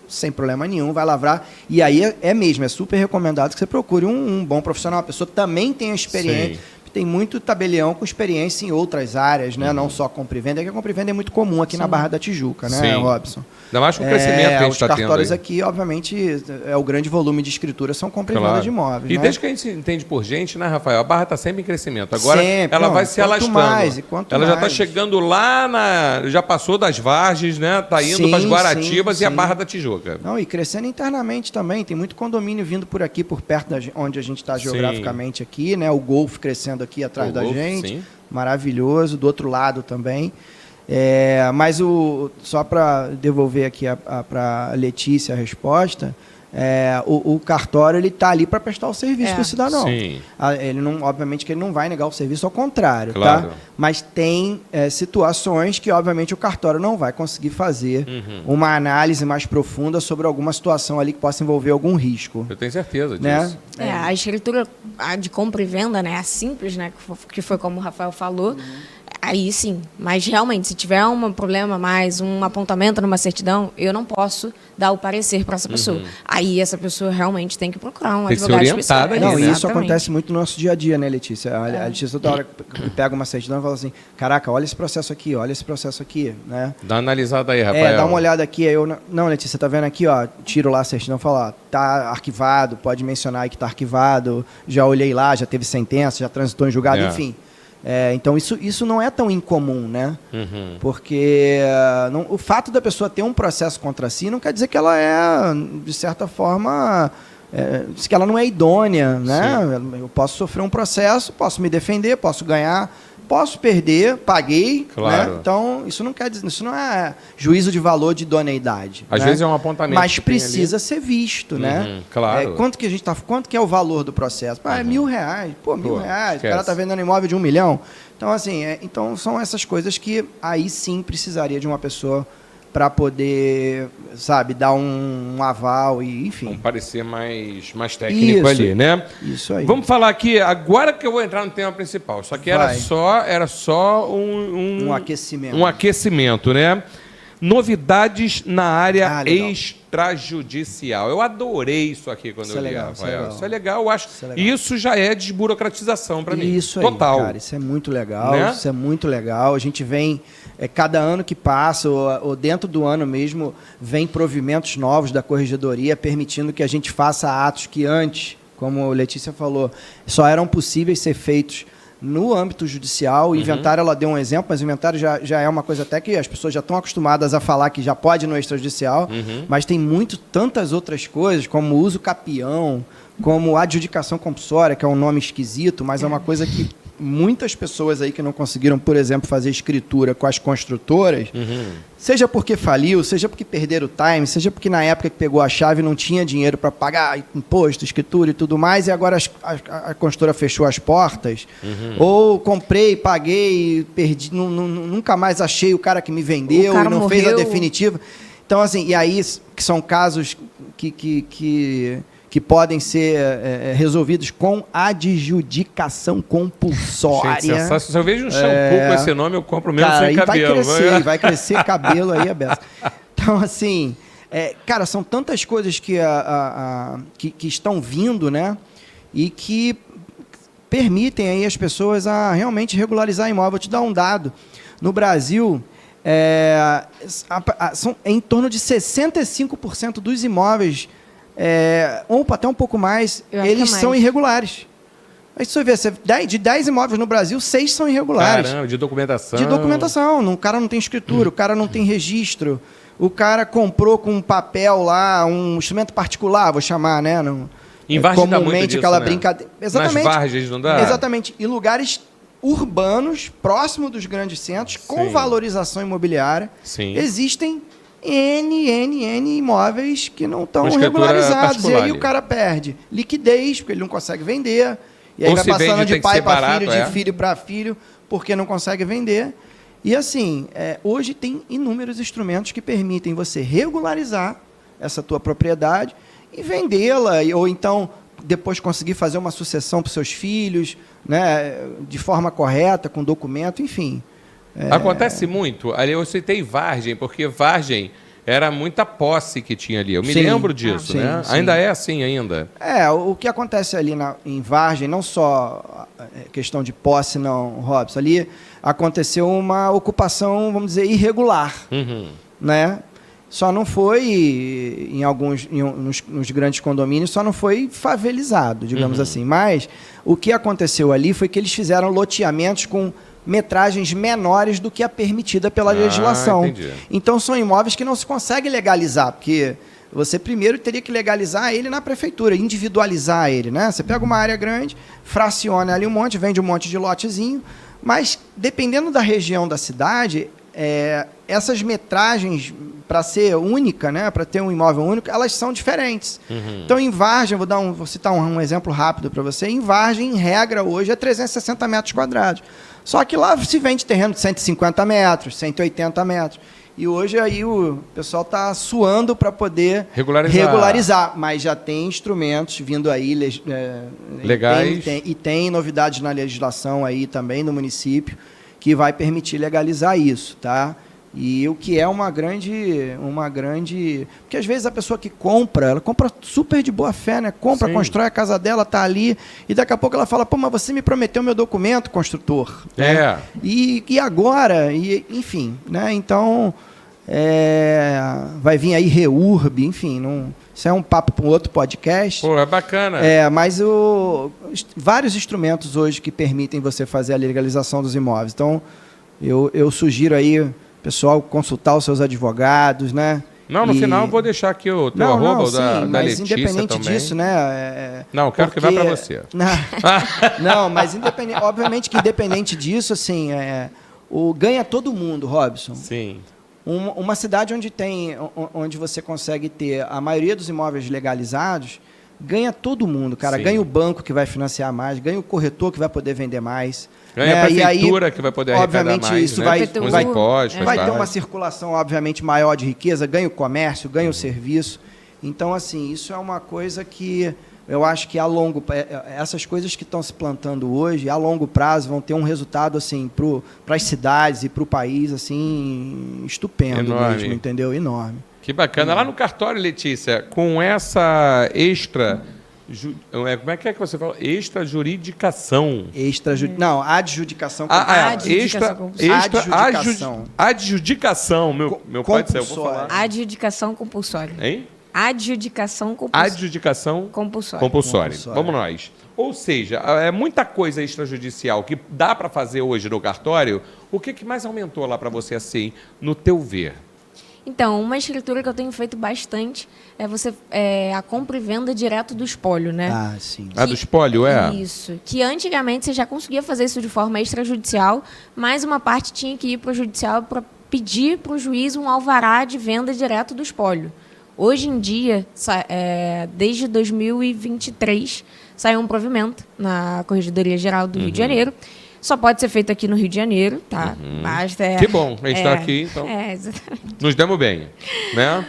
sem problema nenhum, vai lavrar. E aí é super recomendado que você procure um bom profissional, uma pessoa que também tenha experiência. Sim. Tem muito tabelião com experiência em outras áreas, né? Não só compra e venda, que a compra e venda é muito comum aqui na Barra da Tijuca, né, Sim. Robson? Ainda mais com o crescimento que a gente os está tendo cartórios aí. aqui, obviamente, o grande volume de escritura são compra e Claro. venda de imóveis. E né? desde que a gente se entende por gente, né, Rafael? A Barra está sempre em crescimento. Agora Sempre, ela não, vai se quanto alastrando. mais, e quanto ela já está mais. chegando lá já passou das Vargens, né? Está indo Sim, para as Guaratibas sim, e a sim. Barra da Tijuca. Não, e crescendo internamente também. Tem muito condomínio vindo por aqui, por perto onde a gente está geograficamente aqui, né? O Golfo crescendo aqui atrás da Golfo, gente. sim. Maravilhoso. Do outro lado também. Mas só para devolver aqui para a Letícia a resposta, o cartório ele está ali para prestar o serviço para o cidadão. Sim. Ele não, obviamente que ele não vai negar o serviço, ao contrário, Claro. tá? Mas tem situações que, obviamente, o cartório não vai conseguir fazer uma análise mais profunda sobre alguma situação ali que possa envolver algum risco. Eu tenho certeza Né? disso. A escritura de compra e venda, né, a simples, né, que foi como o Rafael falou, aí sim. Mas realmente, se tiver um problema mais, um apontamento numa certidão, eu não posso dar o parecer para essa pessoa. Aí essa pessoa realmente tem que procurar um Tem que ser advogado orientada especial. ali, Não, né? isso Exatamente. acontece muito no nosso dia a dia, né, Letícia? A Letícia toda hora pega uma certidão e fala assim, caraca, olha esse processo aqui, né? Dá uma analisada aí, Rafael. Dá uma olhada aqui, aí não, Letícia, você tá vendo aqui, ó, tiro lá a certidão e falo, ó, tá arquivado, pode mencionar aí que tá arquivado, já olhei lá, já teve sentença, já transitou em julgado, enfim. Então, isso não é tão incomum, né? Porque o fato da pessoa ter um processo contra si não quer dizer que ela é, de certa forma, que ela não é idônea, né? Eu posso sofrer um processo, posso me defender, posso ganhar, posso perder, paguei, Claro. né? Então, isso não quer dizer, isso não é juízo de valor de idoneidade. Às né? vezes é um apontamento Mas que tem precisa ser visto, né? claro. Quanto que é o valor do processo? É R$1.000. Pô, R$1.000. Esquece. O cara tá vendendo imóvel de R$1 milhão. Então, assim, então são essas coisas que aí sim precisaria de uma pessoa para poder, sabe, dar um aval e, enfim. Um parecer mais técnico Isso. ali, né? Isso aí. Vamos falar aqui, agora que eu vou entrar no tema principal. Só que era Vai. só Um aquecimento. Um aquecimento, né? novidades na área legal. extrajudicial. Eu adorei isso aqui quando eu li, legal, Rafael. Isso é legal, eu acho. Isso é legal. Isso já é desburocratização para mim. Isso aí, total. cara, isso é muito legal, Né? isso é muito legal. A gente vem, cada ano que passa, ou dentro do ano mesmo, vem provimentos novos da Corregedoria, permitindo que a gente faça atos que antes, como a Letícia falou, só eram possíveis ser feitos no âmbito judicial. O inventário, ela deu um exemplo, mas o inventário já é uma coisa até que as pessoas já estão acostumadas a falar que já pode no extrajudicial, mas tem tantas outras coisas, como uso capião, como adjudicação compulsória, que é um nome esquisito, mas é uma coisa que muitas pessoas aí que não conseguiram, por exemplo, fazer escritura com as construtoras, seja porque faliu, seja porque perderam o time, seja porque na época que pegou a chave não tinha dinheiro para pagar imposto, escritura e tudo mais, e agora a construtora fechou as portas, ou comprei, paguei, perdi, nunca mais achei o cara que me vendeu e não fez a definitiva. Então, assim, e aí que são casos que podem ser resolvidos com adjudicação compulsória. Gente, sensacional. Se eu vejo um shampoo com esse nome, eu compro mesmo cara, sem cabelo. Vai crescer cabelo aí, a beça. Então, assim, cara, são tantas coisas que estão vindo, né? E que permitem aí as pessoas a realmente regularizar imóvel. Vou te dar um dado. No Brasil, são em torno de 65% dos imóveis, ou até um pouco mais, eles são irregulares. Aí você vê, de 10 imóveis no Brasil, 6 são irregulares. Caramba, de documentação. De documentação. O cara não tem escritura, o cara não tem registro, o cara comprou com um papel lá, um instrumento particular, vou chamar, né? Em Vargem dá muito disso, aquela né? brincadeira. Exatamente. Nas Vargens não dá? Exatamente. E lugares urbanos, próximo dos grandes centros, com valorização imobiliária, existem N imóveis que não estão regularizados. E aí o cara perde liquidez, porque ele não consegue vender. E aí vai passando de pai para filho, de filho para filho, porque não consegue vender. E assim, hoje tem inúmeros instrumentos que permitem você regularizar essa tua propriedade e vendê-la, ou então depois conseguir fazer uma sucessão para os seus filhos, né, de forma correta, com documento, enfim. Acontece muito. Ali eu citei Vargem, porque Vargem era muita posse que tinha ali. Eu me lembro disso, né? Sim. Ainda é assim ainda? O que acontece ali em Vargem, não só questão de posse, não, Robson. Ali aconteceu uma ocupação, vamos dizer, irregular, né? Só não foi, nos grandes condomínios, só não foi favelizado, digamos assim. Mas o que aconteceu ali foi que eles fizeram loteamentos com metragens menores do que a permitida pela legislação. Entendi. Então, são imóveis que não se consegue legalizar, porque você primeiro teria que legalizar ele na prefeitura, individualizar ele, né? Você pega uma área grande, fraciona ali um monte, vende um monte de lotezinho, mas dependendo da região da cidade, essas metragens, para ser única, né, para ter um imóvel único, elas são diferentes. Então, em Vargem, vou citar um exemplo rápido para você, em Vargem, em regra, hoje, é 360 metros quadrados. Só que lá se vende terreno de 150 metros, 180 metros. E hoje aí o pessoal está suando para poder regularizar. Mas já tem instrumentos vindo aí legais. Tem novidades na legislação aí também no município que vai permitir legalizar isso, tá? E o que é uma grande... Porque às vezes a pessoa que compra, ela compra super de boa fé, né? Compra, constrói a casa dela, tá ali, e daqui a pouco ela fala, pô, mas você me prometeu meu documento, construtor. Né? E agora? Enfim, né? Então, vai vir aí REURB, enfim, isso é um papo para um outro podcast. Pô, é bacana. Mas vários instrumentos hoje que permitem você fazer a legalização dos imóveis. Então, eu sugiro aí pessoal consultar os seus advogados, né? No final eu vou deixar aqui o teu arroba da mas Letícia independente também. Disso, né? Não, quero que vá para você. Não, mas obviamente que independente disso, assim, ganha todo mundo, Robson. Sim. Uma cidade onde você consegue ter a maioria dos imóveis legalizados, ganha todo mundo, cara. Sim. Ganha o banco que vai financiar mais, ganha o corretor que vai poder vender mais. Ganha a prefeitura que vai poder arrecadar mais, isso, né? vai impostos. Vai ter uma circulação, obviamente, maior de riqueza, ganha o comércio, ganha o serviço. Então, assim, isso é uma coisa que eu acho que essas coisas que estão se plantando hoje, a longo prazo, vão ter um resultado assim, para as cidades e para o país assim, estupendo mesmo, entendeu? Enorme. Que bacana. Lá no cartório, Letícia, com essa como é que você fala? Extrajuridicação. Não, adjudicação. Adjudicação. Meu pai do céu, vou falar. Adjudicação compulsória. Hein? Adjudicação compulsória. Vamos nós. Ou seja, é muita coisa extrajudicial que dá para fazer hoje no cartório. O que mais aumentou lá para você assim, no teu ver? Então, uma escritura que eu tenho feito bastante é a compra e venda direto do espólio, né? Ah, sim. Do espólio, Isso. Que antigamente você já conseguia fazer isso de forma extrajudicial, mas uma parte tinha que ir para o judicial para pedir para o juiz um alvará de venda direto do espólio. Hoje em dia, desde 2023, saiu um provimento na Corregedoria Geral do Rio de Janeiro. Só pode ser feito aqui no Rio de Janeiro, tá? Basta, que bom, a gente está aqui, então. Exatamente. Nos demos bem, né?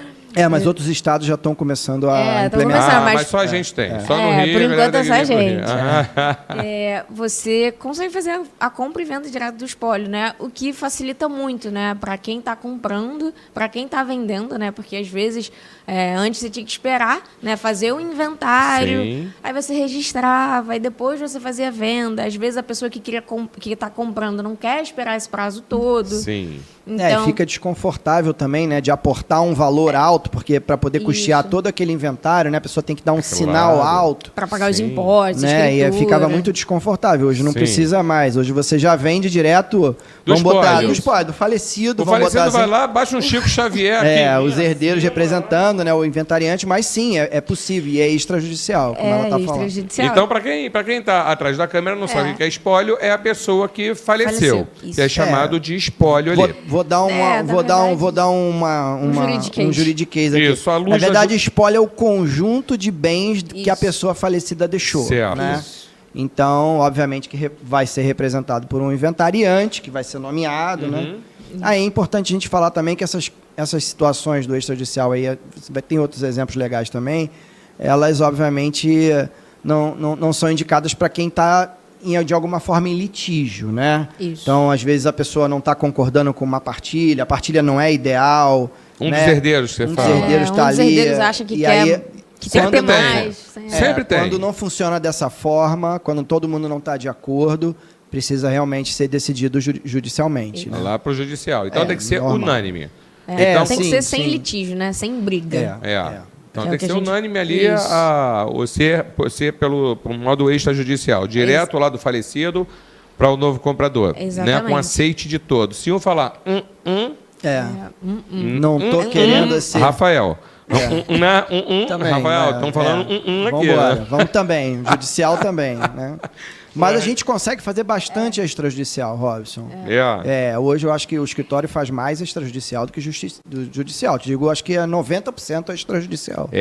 Mas outros estados já estão começando a implementar. Mas só a gente tem. Só no Rio. Por enquanto é só a gente. Você consegue fazer a compra e venda direto do espólio, né? O que facilita muito, né? Para quem está comprando, para quem está vendendo, né? Porque às vezes antes você tinha que esperar, né? Fazer o inventário, aí você registrava, aí depois você fazia a venda. Às vezes a pessoa que está comprando não quer esperar esse prazo todo. Sim. Então, fica desconfortável também, né, de aportar um valor alto, porque para poder custear todo aquele inventário, né, a pessoa tem que dar um sinal alto. Para pagar os impostos, né, e ficava muito desconfortável. Hoje não precisa mais. Hoje você já vende direto, vamos botar do falecido. O falecido vai lá, baixa um Chico Xavier aqui. Os herdeiros representando, né, o inventariante, mas sim, é possível e é extrajudicial, como ela está falando. Então, para quem está atrás da câmera não sabe o que é espólio, é a pessoa que faleceu. Que é chamado de espólio ali. Vou dar um juridiquês aqui. Isso, na verdade, espólio é o conjunto de bens que a pessoa falecida deixou. Certo. Né? Então, obviamente, que vai ser representado por um inventariante, que vai ser nomeado. Né? Aí é importante a gente falar também que essas situações do extrajudicial, aí, tem outros exemplos legais também, elas, obviamente, não são indicadas para quem está de alguma forma em litígio, né? Isso. Então, às vezes, a pessoa não está concordando com uma partilha, a partilha não é ideal. Dos herdeiros, você fala. Um dos herdeiros está ali. Um dos herdeiros acha que tem que ter mais. Sempre tem. Quando não funciona dessa forma, quando todo mundo não está de acordo, precisa realmente ser decidido judicialmente. Né? Lá para o judicial. Então tem que ser unânime. Então, tem que ser sem litígio, né? Sem briga. Então tem que ser unânime ali você pelo modo extrajudicial, direto lá do falecido para o novo comprador, né? Com aceite de todos. Se um falar não estou querendo assim. Rafael. Também, Rafael, estão falando aqui. Vamos também, judicial também, né? Mas a gente consegue fazer bastante extrajudicial, Robson. Hoje eu acho que o escritório faz mais extrajudicial do que judicial. Te digo, acho que é 90% extrajudicial.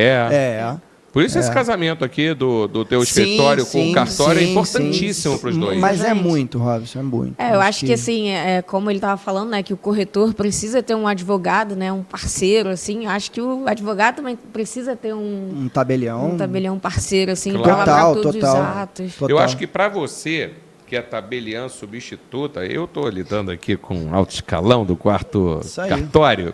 Por isso esse casamento aqui do teu escritório com o cartório é importantíssimo para os dois. Mas é muito, Robson, é muito. Eu acho que assim, como ele estava falando, né, que o corretor precisa ter um advogado, né, um parceiro, assim. Acho que o advogado também precisa ter um tabelião. Um tabelião parceiro, assim, para lavar todos os atos. Eu acho que para você, que é tabeliã substituta, eu estou lidando aqui com alto escalão do quarto cartório.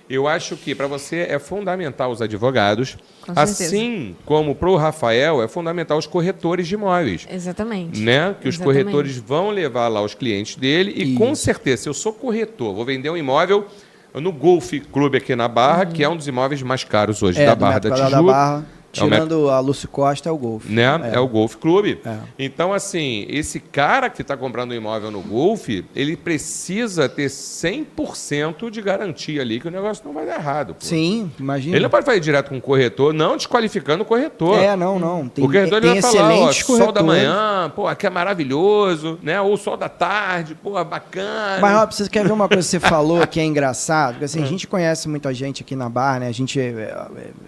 Eu acho que para você é fundamental os advogados, assim como para o Rafael é fundamental os corretores de imóveis. Exatamente. Né? Que os corretores vão levar lá os clientes dele e com certeza, se eu sou corretor, vou vender um imóvel no Golf Clube aqui na Barra, que é um dos imóveis mais caros hoje da Barra da Tijuca. Tirando a Lúcio Costa, é o Golf. Né? É o Golf Clube. Então, assim, esse cara que está comprando um imóvel no Golf, ele precisa ter 100% de garantia ali que o negócio não vai dar errado. Pô. Sim, imagina. Ele não pode fazer direto com o corretor, não desqualificando o corretor. Não. O corretor ele vai falar, sol da manhã, pô, aqui é maravilhoso, né? Ou sol da tarde, pô, bacana. Mas, Rob, você quer ver uma coisa que você falou que é engraçado? Porque, assim, a gente conhece muita gente aqui na Barra, né? A gente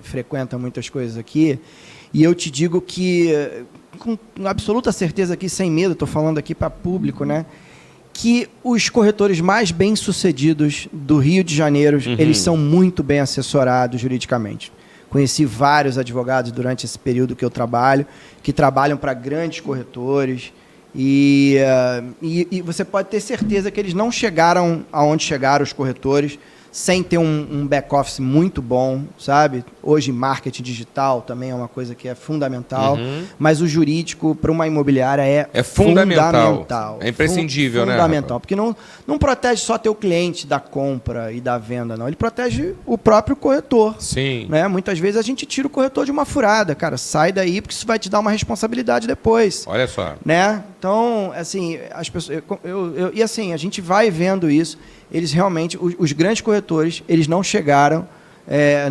frequenta muitas coisas aqui. E eu te digo que, com absoluta certeza aqui, sem medo, estou falando aqui para público, né? Que os corretores mais bem-sucedidos do Rio de Janeiro, eles são muito bem assessorados juridicamente. Conheci vários advogados durante esse período que eu trabalho, que trabalham para grandes corretores. E você pode ter certeza que eles não chegaram aonde chegaram os corretores sem ter um back-office muito bom, sabe? Hoje, marketing digital também é uma coisa que é fundamental, mas o jurídico para uma imobiliária é fundamental. É imprescindível, né? Fundamental, porque não protege só teu cliente da compra e da venda, não. Ele protege o próprio corretor. Sim. Né? Muitas vezes a gente tira o corretor de uma furada. Cara, sai daí porque isso vai te dar uma responsabilidade depois. Olha só. Né? Então, assim, as pessoas... E assim, a gente vai vendo isso. Eles realmente, os grandes corretores, eles não chegaram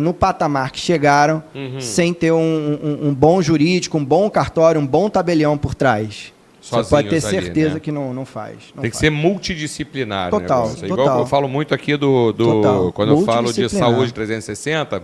no patamar que chegaram sem ter um bom jurídico, um bom cartório, um bom tabelião por trás. Você pode ter certeza, né? Que não faz. Tem que ser multidisciplinar. Total. Igual eu falo muito aqui quando eu falo de saúde 360,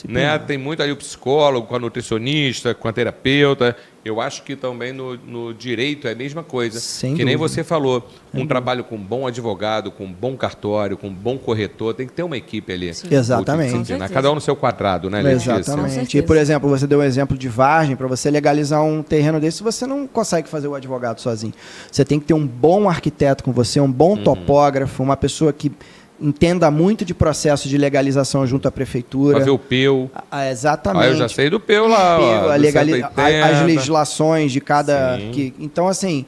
né? Tem muito ali o psicólogo, com a nutricionista, com a terapeuta. Eu acho que também no direito é a mesma coisa. Sem que nem dúvida. você falou, trabalho com um bom advogado, com um bom cartório, com um bom corretor, tem que ter uma equipe ali. Sim. Exatamente. Cada um no seu quadrado, né, Letícia? Exatamente. E, por exemplo, você deu um exemplo de Vargem, para você legalizar um terreno desse, você não consegue fazer o advogado sozinho. Você tem que ter um bom arquiteto com você, um bom topógrafo, uma pessoa que entenda muito de processo de legalização junto à prefeitura. Fazer o PEU. Exatamente. Eu já sei do PEU lá. As legislações de cada... Então, assim,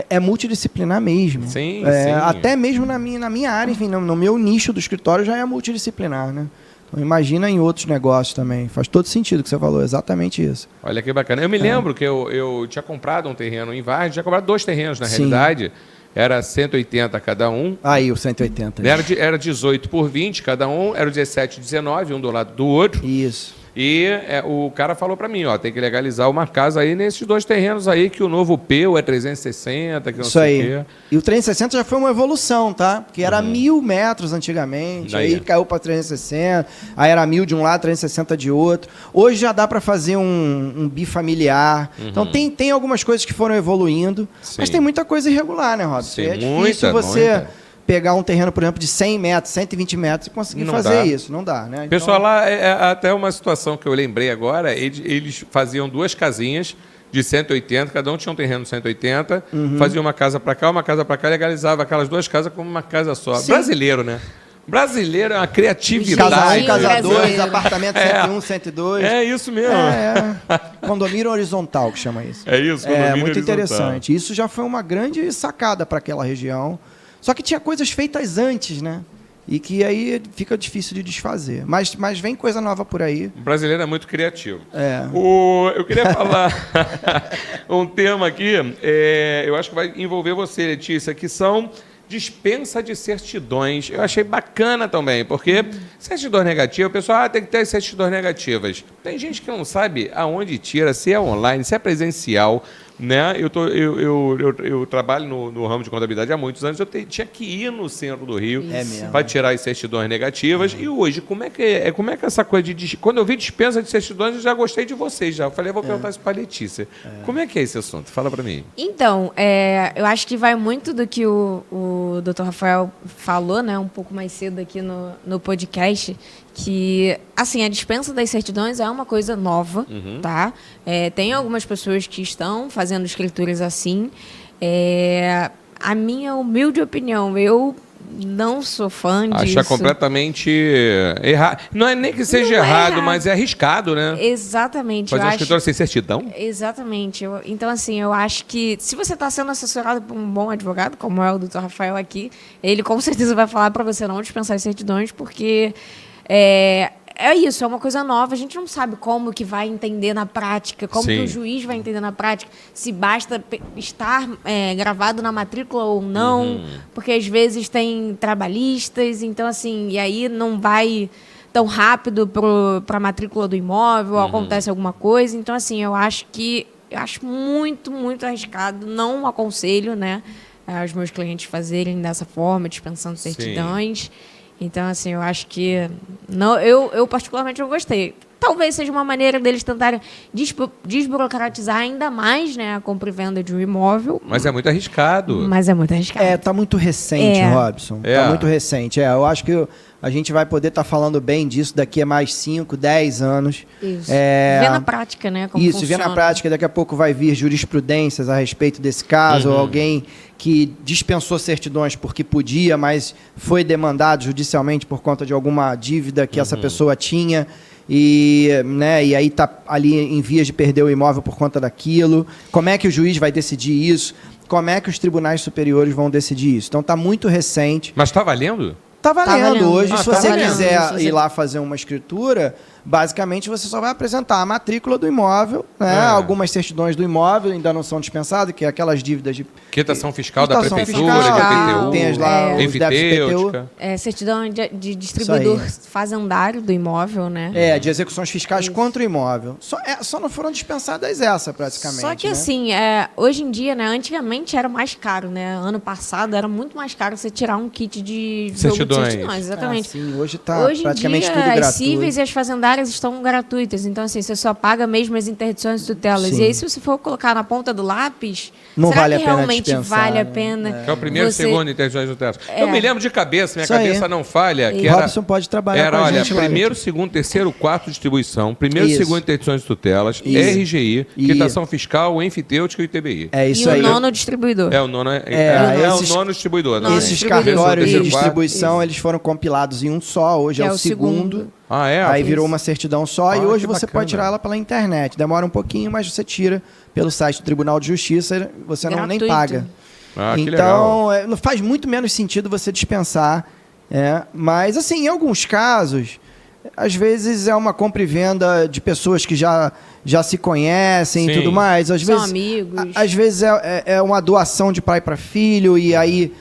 é multidisciplinar mesmo. Sim. Até mesmo na minha área, enfim, no meu nicho do escritório já é multidisciplinar, né? Então, imagina em outros negócios também. Faz todo sentido o que você falou, exatamente isso. Olha que bacana. Eu me lembro que eu tinha comprado um terreno em Vargem, tinha comprado 2 terrenos, na realidade. Era 180 cada um. Aí, o 180. Era 18 por 20 cada um, era 17, 19, um do lado do outro. Isso. E o cara falou para mim, tem que legalizar uma casa aí nesses 2 terrenos aí, que o novo PEU é 360, que não sei o quê. E o 360 já foi uma evolução, tá? Porque era 1.000 metros antigamente, aí caiu para 360, aí era 1.000 de um lado, 360 de outro. Hoje já dá para fazer um bifamiliar. Então tem algumas coisas que foram evoluindo, mas tem muita coisa irregular, né, Robson? Sim, é difícil você pegar um terreno, por exemplo, de 100 metros, 120 metros e conseguir fazer isso. Não dá, né? Pessoal, lá, até uma situação que eu lembrei agora, eles faziam 2 casinhas de 180, cada um tinha um terreno de 180, fazia uma casa para cá, legalizava aquelas 2 casas como uma casa só. Sim. Brasileiro, né? Brasileiro é uma criatividade. Casa 1, casa 2, apartamento 101, 102. É isso mesmo. Condomínio horizontal, que chama isso. É isso, condomínio muito horizontal. Interessante. Isso já foi uma grande sacada para aquela região. Só que tinha coisas feitas antes, né? E que aí fica difícil de desfazer. Mas vem coisa nova por aí. O brasileiro é muito criativo. É. Eu queria falar um tema aqui, eu acho que vai envolver você, Letícia, que são dispensa de certidões. Eu achei bacana também, porque certidões negativas, o pessoal tem que ter certidões negativas. Tem gente que não sabe aonde tira, se é online, se é presencial. Né? Eu trabalho no ramo de contabilidade há muitos anos, tinha que ir no centro do Rio para tirar as certidões negativas. E hoje, como é que essa coisa de... Quando eu vi dispensa de certidões, eu já gostei de vocês. Eu falei, vou perguntar isso para a Letícia. Como é que é esse assunto? Fala para mim. Então, eu acho que vai muito do que o Dr. Rafael falou, né, um pouco mais cedo aqui no podcast, que, assim, a dispensa das certidões é uma coisa nova, tá? Tem algumas pessoas que estão fazendo escrituras assim. A minha humilde opinião, eu não sou fã disso. Acha completamente errado. Não é nem que seja errado, mas é arriscado, né? Exatamente. Fazer uma escritura sem certidão? Exatamente. Então, assim, eu acho que se você está sendo assessorado por um bom advogado, como é o Dr. Rafael aqui, ele com certeza vai falar para você não dispensar as certidões, porque... É isso, é uma coisa nova, a gente não sabe como que vai entender na prática, como que o juiz vai entender na prática, se basta estar gravado na matrícula ou não, porque às vezes tem trabalhistas, então assim, e aí não vai tão rápido para a matrícula do imóvel, acontece alguma coisa, então assim, eu acho muito, muito arriscado, não aconselho, né, os meus clientes fazerem dessa forma, dispensando certidões. Então, assim, eu acho que... eu particularmente não gostei. talvez seja uma maneira deles tentarem desburocratizar ainda mais, né, a compra e venda de um imóvel. Mas é muito arriscado. Mas é muito arriscado. Tá muito recente, Robson. Tá muito recente. Eu acho que a gente vai poder estar falando bem disso daqui a mais 5, 10 anos. Isso. Vê na prática, né? Como Isso, funciona. vê na prática. Daqui a pouco vai vir jurisprudências a respeito desse caso, ou alguém que dispensou certidões porque podia, mas foi demandado judicialmente por conta de alguma dívida que essa pessoa tinha. E aí está ali em vias de perder o imóvel por conta daquilo. Como é que o juiz vai decidir isso? Como é que os tribunais superiores vão decidir isso? Então está muito recente. Mas está valendo? Tá valendo hoje. Se você valendo. quiser ir lá fazer uma escritura, basicamente você só vai apresentar a matrícula do imóvel, né? Algumas certidões do imóvel ainda não são dispensadas, que é aquelas dívidas de... Quitação fiscal da Quitação prefeitura, fiscal, de IPTU, tem lá os débitos de IPTU. enfitêutica. Certidão de distribuidor fazendário do imóvel, né? De execuções fiscais contra o imóvel. Só não foram dispensadas essa, praticamente. Só que né? assim, hoje em dia, né? Antigamente era mais caro, né? Ano passado era muito mais caro você tirar um kit de Certidões. Exatamente. Sim, hoje está Hoje praticamente em dia, tudo gratuito. as cíveis e as fazendárias estão gratuitas. Então, assim, você só paga mesmo as interdições e tutelas. Sim. E aí, se você for colocar na ponta do lápis, Não será vale que a pena realmente dispensar, vale a né? pena? Que é o primeiro e segundo interdições do teto. Eu me lembro de cabeça, minha Isso aí. cabeça não falha. Que O Robson pode trabalhar era, com a olha, gente lá, primeiro, segundo, terceiro, quarto distribuição, primeiro e Isso. segundo interdições de tutelas, Isso. RGI, quitação fiscal, enfitêutica e ITBI. É isso E aí. o nono distribuidor. É o nono, esses- o nono distribuidor. Nono né? Esses distribuidor. cartórios de Terceiro, quarto. distribuição, eles foram compilados em um só, hoje Que é o segundo. Ah, é? Aí virou uma certidão só e Ah, hoje que você bacana. pode tirar ela pela internet. Demora um pouquinho, mas você tira pelo site do Tribunal de Justiça, você não nem Gratuito. paga. Ah, que legal. Então, não faz muito menos sentido você dispensar. Mas, assim, em alguns casos, às vezes é uma compra e venda de pessoas que já se conhecem Sim. e tudo mais. Às São vezes, amigos. Às vezes é uma doação de pai para filho e aí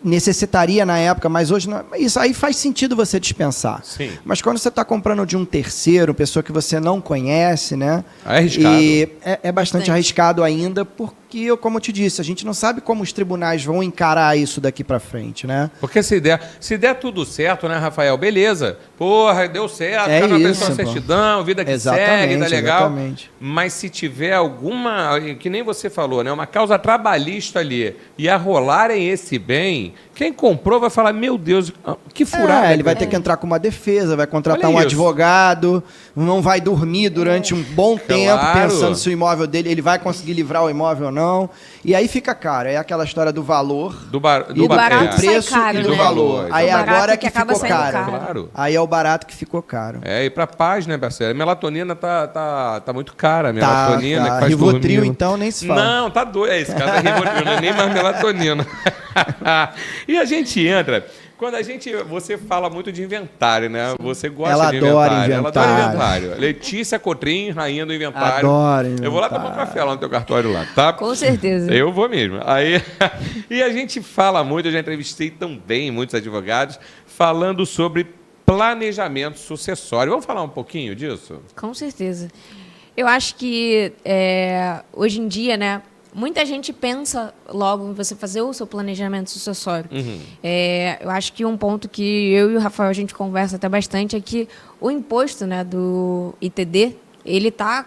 necessitaria na época, mas hoje não, isso aí faz sentido você dispensar. Sim. Mas quando você está comprando de um terceiro, pessoa que você não conhece, né? É arriscado. E é bastante arriscado ainda, porque, como eu te disse, a gente não sabe como os tribunais vão encarar isso daqui para frente, né? Porque se der tudo certo, né, Rafael? Beleza. Porra, deu certo, É cada isso, pessoa pô. certidão, vida que Exatamente, segue, tá legal. exatamente. Mas se tiver alguma, que nem você falou, né, uma causa trabalhista ali e arrolarem esse bem, quem comprou vai falar, meu Deus, que furada. Ele vai ter que entrar com uma defesa, vai contratar Olha um isso. advogado, não vai dormir durante um bom tempo Claro. pensando se o imóvel dele, ele vai conseguir livrar o imóvel ou não. E aí fica caro. É aquela história do valor, do barato do preço sai caro, e do né? valor. Do Aí barato agora que que acaba ficou saindo caro. caro. Claro. Aí é o barato que ficou caro. E pra paz, né, parceiro? A melatonina tá muito cara. A melatonina que faz Rivotril, dormir. então, nem se fala. Não, tá doido. Esse caso é Rivotril, não é nem mais melatonina. E a gente entra... Quando você fala muito de inventário, né? Você gosta Ela de adora inventário. Ela adora inventário. inventário. Letícia Cotrim, rainha do inventário. Adora Eu vou lá tomar um café lá no teu cartório lá, tá? Com certeza. Eu vou mesmo. Aí, e a gente fala muito, eu já entrevistei também muitos advogados, falando sobre planejamento sucessório. Vamos falar um pouquinho disso? Com certeza. Eu acho que hoje em dia, né, muita gente pensa logo em você fazer o seu planejamento sucessório. Eu acho que um ponto que eu e o Rafael a gente conversa até bastante é que o imposto, né, do ITD, ele está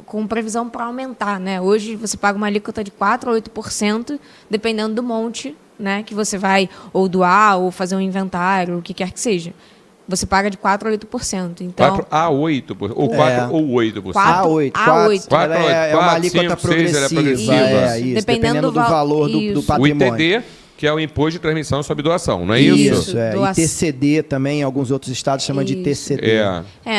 com previsão para aumentar, né? Hoje você paga uma alíquota de 4% a 8%, dependendo do monte, né, que você vai ou doar ou fazer um inventário, o que quer que seja. Você paga de 4% a 8%. Então, 4 a 8%. Ou 4 ou 8%. Quatro- A8. A8. Ela é uma 4, alíquota 5, 6, ela é progressiva. progressiva. Isso, Dependendo dependendo do valor do isso. O patrimônio. ITD, que é o Imposto de Transmissão sob Doação, não é isso? Isso. E Doação. TCD também, em alguns outros estados chamam de Isso. TCD.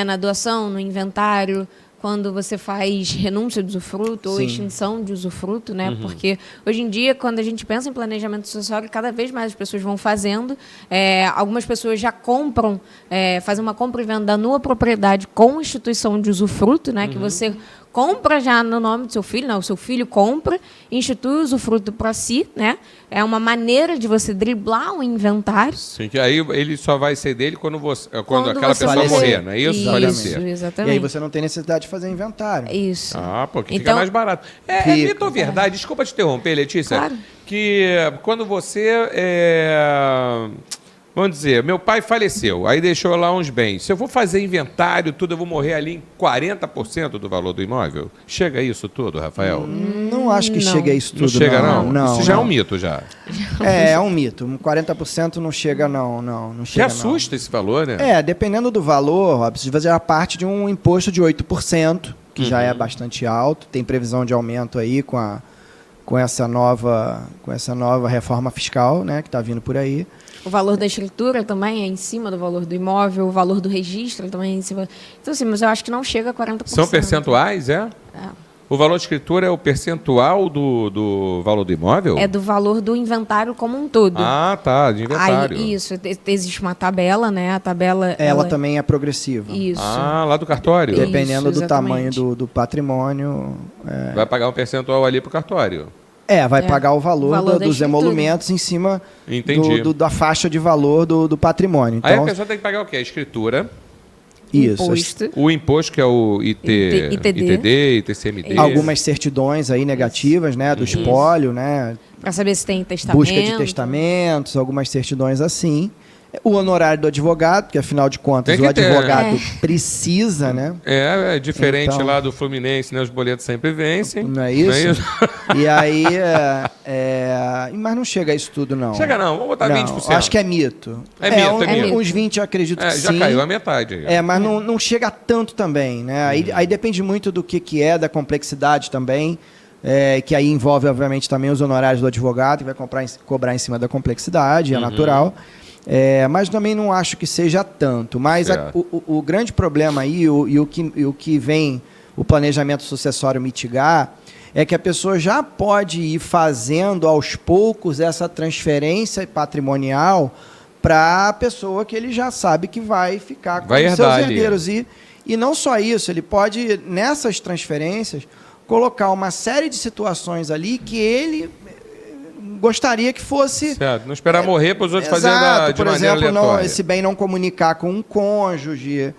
na doação, no inventário, quando você faz renúncia de usufruto ou Sim. extinção de usufruto, né? Porque hoje em dia, quando a gente pensa em planejamento sucessório, cada vez mais as pessoas vão fazendo. Algumas pessoas já compram, fazem uma compra e venda da nua propriedade com instituição de usufruto, né? Que você compra já no nome do seu filho, não, o seu filho compra, institui o usufruto para si, né? É uma maneira de você driblar o inventário. Sim, que aí ele só vai ser dele quando aquela você pessoa falecer. morrer, não é isso? Isso, Falecer. E exatamente. aí você não tem necessidade de fazer inventário. Isso. Ah, porque fica Então- mais barato. É Fica. mito ou verdade? Desculpa te interromper, Letícia. Claro. Que quando você Vamos dizer, meu pai faleceu, aí deixou lá uns bens. Se eu for fazer inventário, tudo, eu vou morrer ali em 40% do valor do imóvel? Chega a isso tudo, Rafael? Não acho que Não. chegue a isso tudo. Não chega, não? Não, Isso já é não. um mito, já. É um mito. 40% não chega, não. Não Que chega, assusta esse valor, né? dependendo do valor, Robson, você vai fazer parte de um imposto de 8%, que já é bastante alto. Tem previsão de aumento aí com essa nova reforma fiscal, né, que está vindo por aí. O valor da escritura também é em cima do valor do imóvel, o valor do registro também é em cima. Então, assim, mas eu acho que não chega a 40%. São percentuais, é? É. O valor de escritura é o percentual do valor do imóvel? É do valor do inventário como um todo. Ah, tá, de inventário. Aí, isso, existe uma tabela, né? A tabela... Ela também é progressiva. Isso. Ah, lá do cartório? Isso, Dependendo do tamanho exatamente. do patrimônio. Vai pagar um percentual ali pro cartório. Vai pagar o valor, valor da dos escritura. emolumentos em cima Entendi. da faixa de valor do patrimônio. Aí a Então, pessoa tem que pagar o quê? A escritura, isso. Imposto. o imposto que é o ITD, ITCMD. Algumas certidões aí negativas, né? Do espólio, né? Para saber se tem testamento. Busca de testamentos, algumas certidões assim. O honorário do advogado, porque afinal de contas Tem o que ter. advogado precisa, né? É diferente Então- lá do Fluminense, né? Os boletos sempre vencem. Não é isso? E aí, mas não chega a isso tudo, não. Chega não, vamos botar Não, 20%. acho que é mito. É mito, é mito. Uns 20 eu acredito que já sim. caiu a metade aí. Mas não chega tanto também, né? Aí depende muito do que é, da complexidade também, que aí envolve, obviamente, também os honorários do advogado, que vai cobrar em cima da complexidade, é natural. Mas também não acho que seja tanto. Mas o grande problema aí, o que vem o planejamento sucessório mitigar, é que a pessoa já pode ir fazendo aos poucos essa transferência patrimonial para a pessoa que ele já sabe que vai ficar com Vai os herdar seus ali. herdeiros. E não só isso, ele pode, nessas transferências, colocar uma série de situações ali que ele gostaria que fosse... Certo, não esperar morrer para os outros Exato, fazerem de por maneira exemplo, aleatória. esse bem não comunicar com um cônjuge,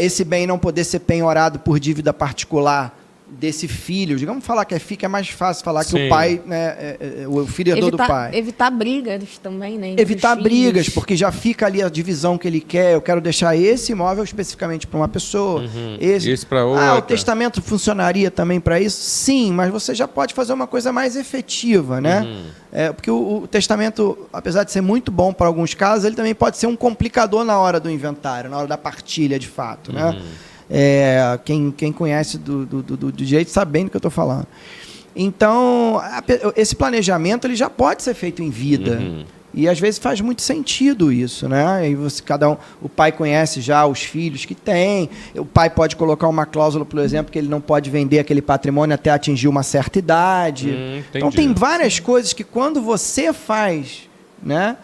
esse bem não poder ser penhorado por dívida particular desse filho. Digamos falar que é filho, que é mais fácil falar que Sim. o pai, né, o filho herdou do pai. Evitar brigas também, né? entre Evitar os brigas, filhos. porque já fica ali a divisão que ele quer. Eu quero deixar esse imóvel especificamente para uma pessoa. Esse pra outra. O testamento funcionaria também para isso? Sim, mas você já pode fazer uma coisa mais efetiva, né? Porque o testamento, apesar de ser muito bom para alguns casos, ele também pode ser um complicador na hora do inventário, na hora da partilha, de fato, né? Quem conhece do direito sabe bem do que eu estou falando. Então, esse planejamento ele já pode ser feito em vida. E às vezes faz muito sentido isso, né? E o pai conhece já os filhos que tem. O pai pode colocar uma cláusula, por exemplo, que ele não pode vender aquele patrimônio até atingir uma certa idade. Então tem várias coisas que quando você faz, né?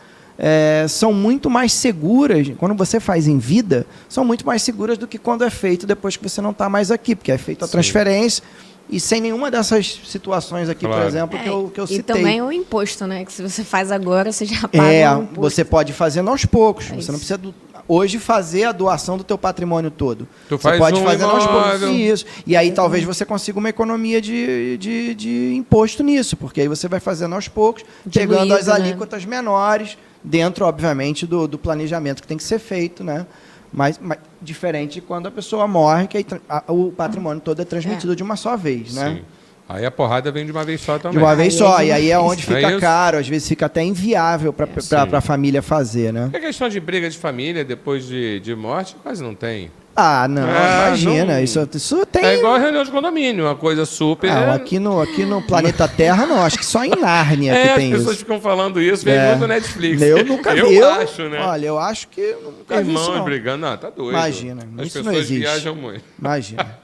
São muito mais seguras, quando você faz em vida, são muito mais seguras do que quando é feito depois que você não está mais aqui, porque é feita a transferência e sem nenhuma dessas situações aqui, por exemplo, que eu citei. E também o imposto, né? Que se você faz agora, você já paga o imposto. Você pode fazer aos poucos, você não precisa hoje fazer a doação do teu patrimônio todo. Tu você faz pode um fazer aos poucos. imóvel. Isso. E aí talvez você consiga uma economia de imposto nisso, porque aí você vai fazendo aos poucos, pegando as Diluído, né? alíquotas menores, dentro, obviamente, do planejamento que tem que ser feito, né? Mas diferente de quando a pessoa morre, que aí o patrimônio todo é transmitido de uma só vez, né? Sim. Aí a porrada vem de uma vez só também. De uma vez Aí só. é E aí é onde É fica isso? caro, às vezes fica até inviável para a família fazer, né? É questão de briga de família depois de morte, quase não tem. Não, imagina. não- Isso tem. É igual a reunião de condomínio, uma coisa super... Aqui no planeta Terra, não. Acho que só em Nárnia que as tem pessoas isso. ficam falando isso, vem muito no Netflix. Eu nunca vi. Eu acho, né? Olha, eu acho que eu nunca vi isso, Irmãos não. brigando, não, tá doido. Imagina, As isso não pessoas existe. viajam muito. Imagina.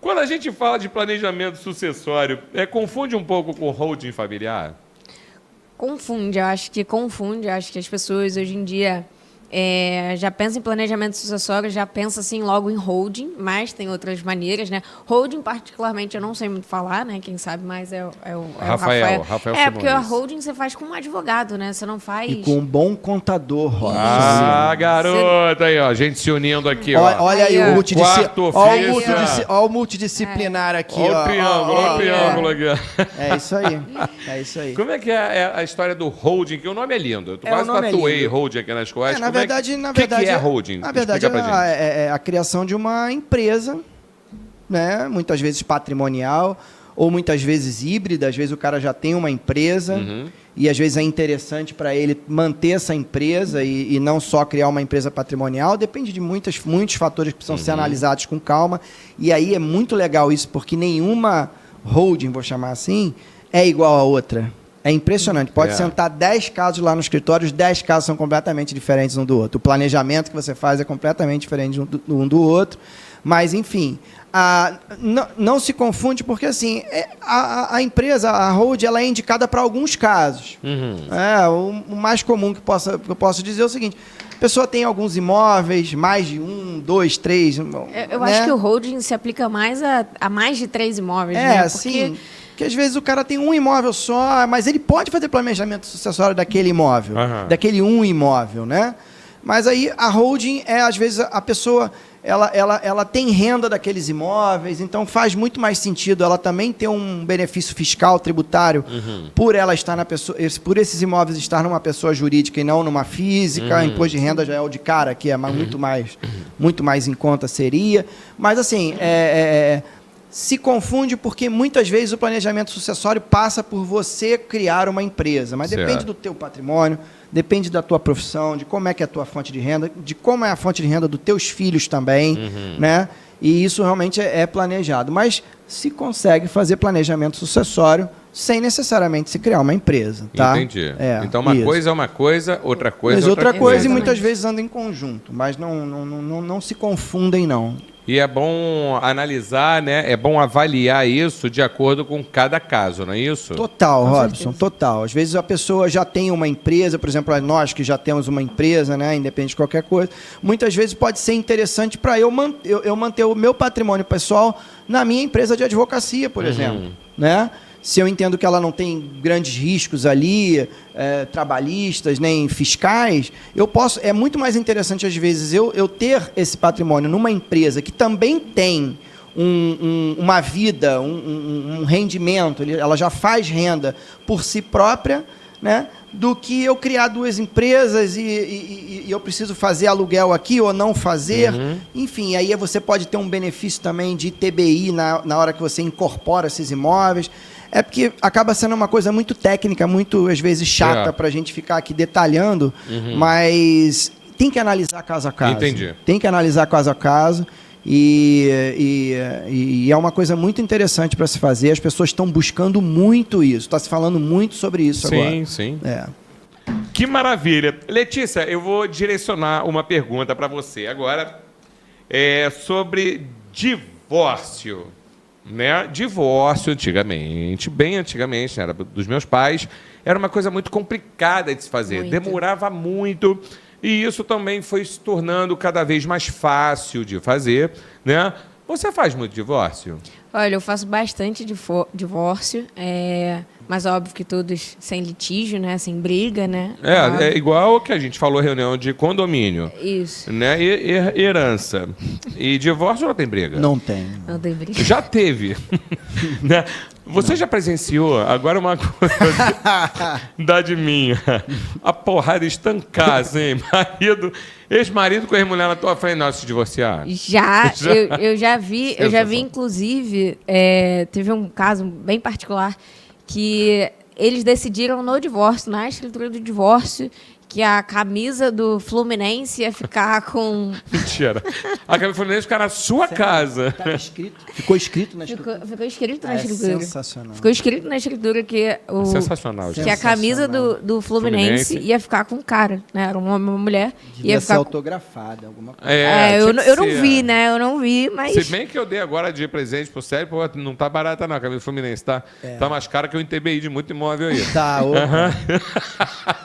Quando a gente fala de planejamento sucessório, confunde um pouco com holding familiar? Confunde, eu acho que as pessoas hoje em dia já pensa em planejamento sucessório, já pensa assim logo em holding, mas tem outras maneiras, né? Holding, particularmente, eu não sei muito falar, né? Quem sabe mais é o Rafael. Rafael Porque a Simões. holding você faz com um advogado, né? Você não faz... E com um bom contador, Robson. Ah, garota aí, ó. Gente se unindo aqui, ó. Olha aí Aí, ó. o multidisciplinar. Quarto Olha ofício. o multidisciplinar aqui, ó. Olha o triângulo aqui. É isso aí. É isso aí. Como é que é a história do holding? Que o nome é lindo. Eu quase o nome é tatuei lindo. holding aqui nas costas. Na verdade, O que é holding? Na verdade, Explica pra gente. é a criação de uma empresa, né? Muitas vezes patrimonial, ou muitas vezes híbrida. Às vezes o cara já tem uma empresa e às vezes é interessante para ele manter essa empresa e não só criar uma empresa patrimonial. Depende de muitos fatores que precisam ser analisados com calma. E aí é muito legal isso, porque nenhuma holding, vou chamar assim, é igual a outra. É impressionante. Pode sentar 10 casos lá no escritório, os 10 casos são completamente diferentes um do outro. O planejamento que você faz é completamente diferente um do outro. Mas, enfim, não se confunde, porque assim, a empresa, a holding, ela é indicada para alguns casos. O mais comum que eu posso dizer é o seguinte: a pessoa tem alguns imóveis, mais de 1, 2, 3. Eu acho que o holding se aplica mais a mais de 3 imóveis, né? Porque... sim. Porque às vezes o cara tem um imóvel só, mas ele pode fazer planejamento sucessório daquele imóvel, daquele um imóvel, né? Mas aí a holding às vezes, a pessoa ela tem renda daqueles imóveis, então faz muito mais sentido ela também ter um benefício fiscal, tributário, por ela estar por esses imóveis estar numa pessoa jurídica e não numa física. Imposto de renda já é o de cara, que é muito mais em conta seria. Mas assim, se confunde porque muitas vezes o planejamento sucessório passa por você criar uma empresa, mas depende do teu patrimônio, depende da tua profissão, de como é que é a tua fonte de renda, de como é a fonte de renda dos teus filhos também, né? E isso realmente é planejado. Mas se consegue fazer planejamento sucessório sem necessariamente se criar uma empresa, tá? Entendi. Então uma coisa é uma coisa, outra coisa mas é outra coisa. E Exatamente. muitas vezes andam em conjunto, mas não se confundem, não. E é bom analisar, né? É bom avaliar isso de acordo com cada caso, não é isso? Total, Robson, total. Às vezes a pessoa já tem uma empresa, por exemplo, nós que já temos uma empresa, né, independente de qualquer coisa, muitas vezes pode ser interessante para eu manter o meu patrimônio pessoal na minha empresa de advocacia, por exemplo, né? Se eu entendo que ela não tem grandes riscos ali, trabalhistas, nem fiscais, é muito mais interessante, às vezes, eu ter esse patrimônio numa empresa que também tem uma vida, um rendimento, ela já faz renda por si própria, né, do que eu criar 2 empresas e eu preciso fazer aluguel aqui ou não fazer. Enfim, aí você pode ter um benefício também de ITBI na hora que você incorpora esses imóveis. É porque acaba sendo uma coisa muito técnica, muito, às vezes, chata para a gente ficar aqui detalhando, mas tem que analisar caso a caso. Entendi. Tem que analisar caso a caso. E é uma coisa muito interessante para se fazer. As pessoas estão buscando muito isso. Está se falando muito sobre isso agora. Sim, sim. Que maravilha. Letícia, eu vou direcionar uma pergunta para você agora. Sobre divórcio. Né? Divórcio, antigamente, bem antigamente, era dos meus pais, era uma coisa muito complicada de se fazer. Muito. Demorava muito. E isso também foi se tornando cada vez mais fácil de fazer, né? Você faz muito divórcio? Olha, eu faço bastante divórcio, mas óbvio que todos sem litígio, né? Sem briga, né? É igual que a gente falou reunião de condomínio. Isso. Né? Herança. E divórcio não tem briga? Não tem. Não tem briga. Já teve. Né? Você já presenciou, agora uma coisa da de minha, a porrada estancar, assim, ex-marido com ex-mulher na tua frente, não, se divorciar? Eu já vi, inclusive, teve um caso bem particular que eles decidiram no divórcio, na escritura do divórcio, que a camisa do Fluminense ia ficar com... Mentira. A camisa do Fluminense ficar na sua casa. Ficou escrito na escritura. Ficou escrito na escritura. Sensacional. Ficou escrito na escritura que Sensacional, gente. que a camisa do Fluminense ia ficar com um cara, né? Era um homem e uma mulher. Devia Ia ser ficar autografada, alguma coisa. eu tinha não que ser. vi, né? Eu não vi, mas... Se bem que eu dei agora de presente pro Sérgio, pô, não tá barata não, a camisa do Fluminense, tá? Tá mais cara que o ITBI de muito imóvel aí. Tá,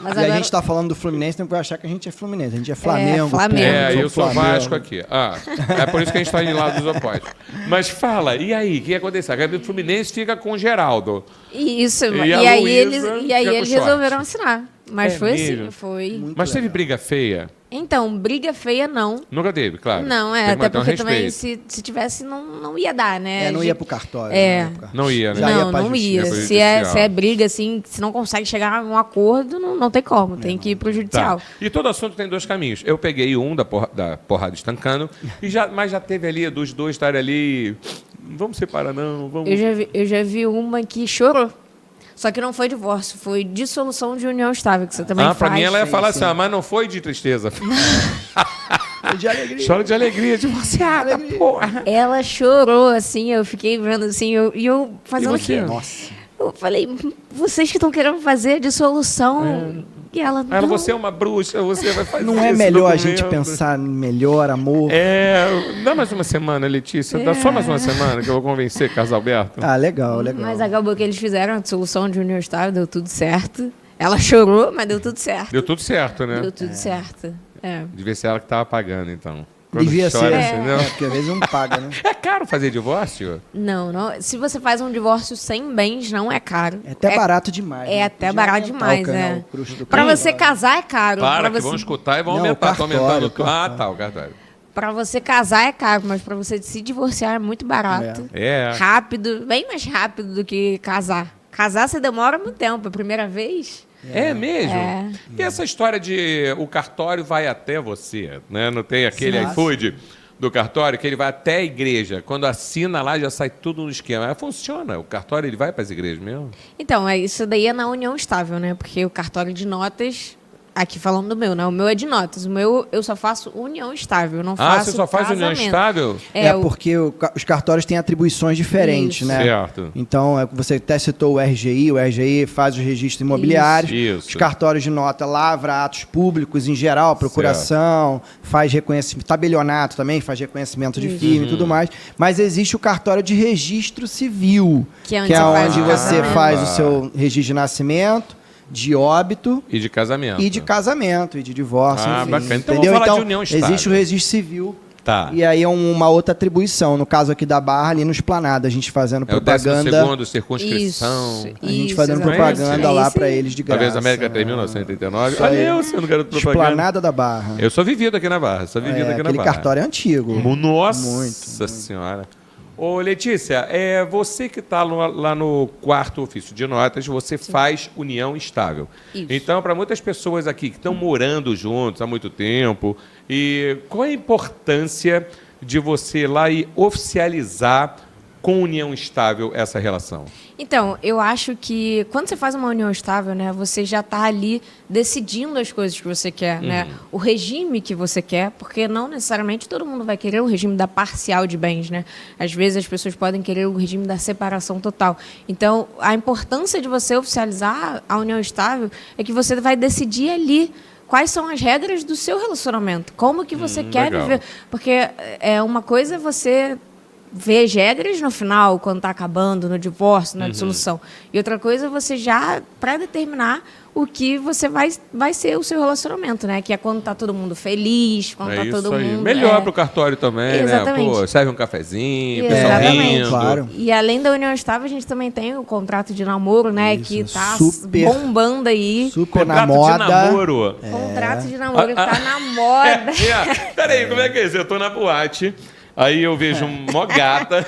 Mas e a agora... gente está falando do Fluminense, não vai achar que a gente é Fluminense. A gente é Flamengo. Flamengo. Eu sou Vasco aqui. É por isso que a gente está em lados opostos. Mas fala, e aí? O que aconteceu? O Fluminense fica com o Geraldo. Isso, E e a aí Luísa eles, fica com eles short. resolveram assinar. Mas foi mesmo? assim, foi. Muito Mas teve legal. briga feia? Então, briga feia não. Nunca teve, claro. Não, Tem que até manter um porque também respeito. se tivesse não ia dar, né? Não ia pro cartório. É. Não ia pro cartório. Não ia, né? Já ia Não, pra não justiça. ia. Ia pro Se é judicial. briga, assim, se não consegue chegar a um acordo, não tem como. Tem que ir pro judicial. Tá. E todo assunto tem dois caminhos. Eu peguei um da porrada estancando, mas já teve ali, dos dois estarem ali. Vamos separar, não. Vamos. Eu já vi uma que chorou. Só que não foi divórcio, foi dissolução de união estável, que você também faz. Pra mim ela ia sim, falar sim. assim, mas não foi de tristeza. De alegria. Chora de alegria, divorciada, porra. Ela chorou, assim, eu fiquei vendo assim, e eu fazendo E você? aqui. Nossa. Eu falei, vocês que estão querendo fazer a dissolução. E ela não. Você é uma bruxa, você vai fazer Não é esse melhor a documento. gente pensar melhor, amor? Dá mais uma semana, Letícia. Dá só mais uma semana que eu vou convencer Carlos Alberto. Ah, legal, legal. Mas acabou que eles fizeram a dissolução de união estável, deu tudo certo. Ela chorou, mas deu tudo certo. Deu tudo certo, né? Deu tudo certo. É. Devia ser ela que tava pagando, então. Quando Devia chora, ser. entendeu? Porque às vezes não paga, né? É caro fazer divórcio? Não. Se você faz um divórcio sem bens, não é caro. É até barato demais. É né? até Podia barato aumentar demais, o canal, né? o custo do Pra canal. você casar é caro. Para, pra que você... vão escutar e vão Não, aumentar. o Tô cartório, aumentando. o cartório. Tá, o cartório. Pra você casar é caro, mas pra você se divorciar é muito barato. É. Rápido, bem mais rápido do que casar. Casar você demora muito tempo. A primeira vez... É mesmo? É. E essa história de o cartório vai até você, né? Não tem aquele Sim. iFood do cartório que ele vai até a igreja. Quando assina lá, já sai tudo no esquema. Aí funciona. O cartório ele vai para as igrejas mesmo? Então, isso daí é na união estável, né? Porque o cartório de notas, aqui falando do meu, né? O meu é de notas. O meu, eu só faço união estável, eu não faço Você só faz união casamento. estável? É, o- porque os cartórios têm atribuições diferentes, Isso. né? Certo. Então, você até citou o RGI faz os registros imobiliários. Isso. Os cartórios de nota lavra atos públicos em geral, procuração, faz reconhecimento, tabelionato também, faz reconhecimento de firme e tudo mais. Mas existe o cartório de registro civil, Que é onde você faz onde o você casamento. faz o seu registro de nascimento, de óbito E de casamento. e de casamento, e de divórcio, Ah, enfim. bacana. Então, entendeu? vamos falar Então, de união estável. existe o registro civil. Tá. E aí é uma outra atribuição. No caso aqui da Barra, ali no Esplanada, a gente fazendo É o propaganda. 12º, circunscrição. Isso. A gente fazendo exatamente. propaganda É lá isso pra aí. eles de graça. Talvez a América tem 1989. Isso aí. Olha eu sendo garoto de propaganda. Esplanada da Barra. Eu sou vivido aqui na Barra. Sou vivido aqui na Aquele Barra. cartório é antigo. Nossa Muito. Senhora. Ô, Letícia, você que está lá no quarto ofício de notas, você faz união estável. Isso. Então, para muitas pessoas aqui que estão morando juntos há muito tempo, e qual é a importância de você ir lá e oficializar com união estável essa relação? Então, eu acho que quando você faz uma união estável, né, você já está ali decidindo as coisas que você quer, né? O regime que você quer, porque não necessariamente todo mundo vai querer o regime da parcial de bens, né? Às vezes as pessoas podem querer o regime da separação total. Então, a importância de você oficializar a união estável é que você vai decidir ali quais são as regras do seu relacionamento, como que você quer legal. viver, porque é uma coisa você ver as regras no final, quando está acabando, no divórcio, na dissolução. E outra coisa é você já pré-determinar o que você vai ser o seu relacionamento, né? Que é quando está todo mundo feliz, quando está todo mundo... Melhor para o cartório também, Exatamente. né? Pô, serve um cafezinho, o pessoal Exatamente. rindo. Claro. E além da união estável, a gente também tem o contrato de namoro, né? Isso, que está super- bombando aí. Super na Contrato moda. de namoro. Contrato de namoro que está na moda. Peraí, como é que é isso? Eu tô na boate, aí eu vejo mó gata,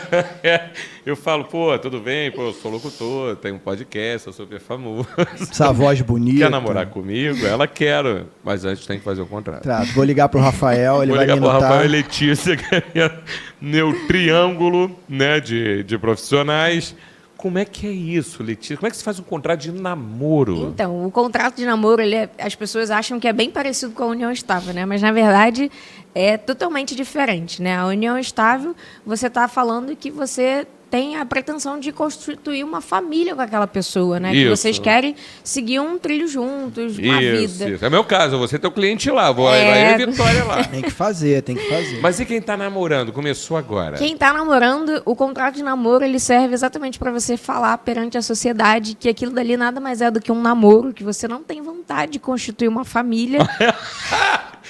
eu falo, pô, tudo bem? Pô, eu sou locutor, tenho um podcast, sou super famoso. Essa voz bonita. Quer namorar comigo? Ela quer, mas antes tem que fazer o contrato. Tá, vou ligar pro Rafael, ele Vou vai ligar me pro notar. Rafael e Letícia, que é meu triângulo, né, de profissionais. Como é que é isso, Letícia? Como é que você faz um contrato de namoro? Então, o contrato de namoro, as pessoas acham que é bem parecido com a união estável, né? Mas, na verdade, é totalmente diferente, né? A união estável, você está falando que você tem a pretensão de constituir uma família com aquela pessoa, né? Que Isso. vocês querem seguir um trilho juntos, uma vida. Isso. É meu caso, você é teu cliente lá, vai a Vitória lá. Tem que fazer, tem que fazer. Mas e quem tá namorando? Começou agora. Quem tá namorando, o contrato de namoro, ele serve exatamente para você falar perante a sociedade que aquilo dali nada mais é do que um namoro, que você não tem vontade de constituir uma família.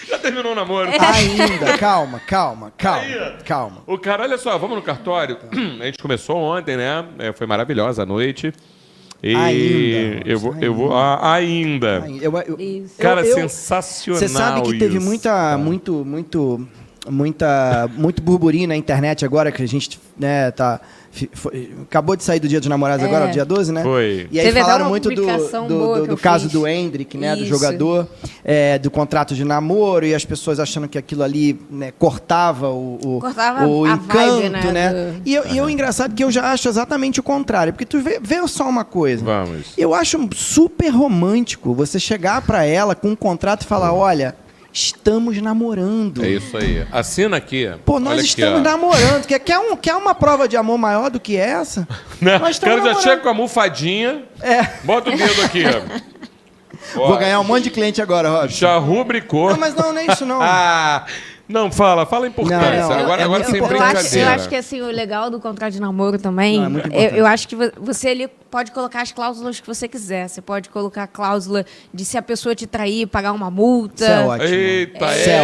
Já terminou o namoro. Ainda, calma. O cara, olha só, vamos no cartório. A gente começou ontem, né? Foi maravilhosa a noite. E Ainda, eu vou ainda. Isso. Cara, sensacional. Você sabe que teve isso. muito burburinho na internet agora que a gente, né, acabou de sair do Dia dos Namorados agora, o dia 12, né? Foi. E aí Teve até falaram uma muito publicação boa que do eu caso fiz. do Hendrick, né, do Isso. jogador, do contrato de namoro e as pessoas achando que aquilo ali, né, cortava o a encanto, vibe, né? E eu engraçado que eu já acho exatamente o contrário, porque tu vê só uma coisa. Vamos. Eu acho super romântico você chegar pra ela com um contrato e falar, olha, estamos namorando. É isso aí. Assina aqui. Pô, nós Olha aqui, estamos ó. namorando. Quer uma prova de amor maior do que essa? Né? Nós O cara estamos já namorando. chega com a almofadinha. Bota o dedo aqui, ó. Vou ganhar um monte de cliente agora, Robson. Já rubricou. Não, mas não é isso não. Não, fala a importância. Não, agora muito sem importante. brincadeira. Eu acho que assim, o legal do contrato de namoro também, Não, é muito importante. eu acho que você ali pode colocar as cláusulas que você quiser. Você pode colocar a cláusula de se a pessoa te trair, pagar uma multa. Isso é ótimo. Eita, Isso é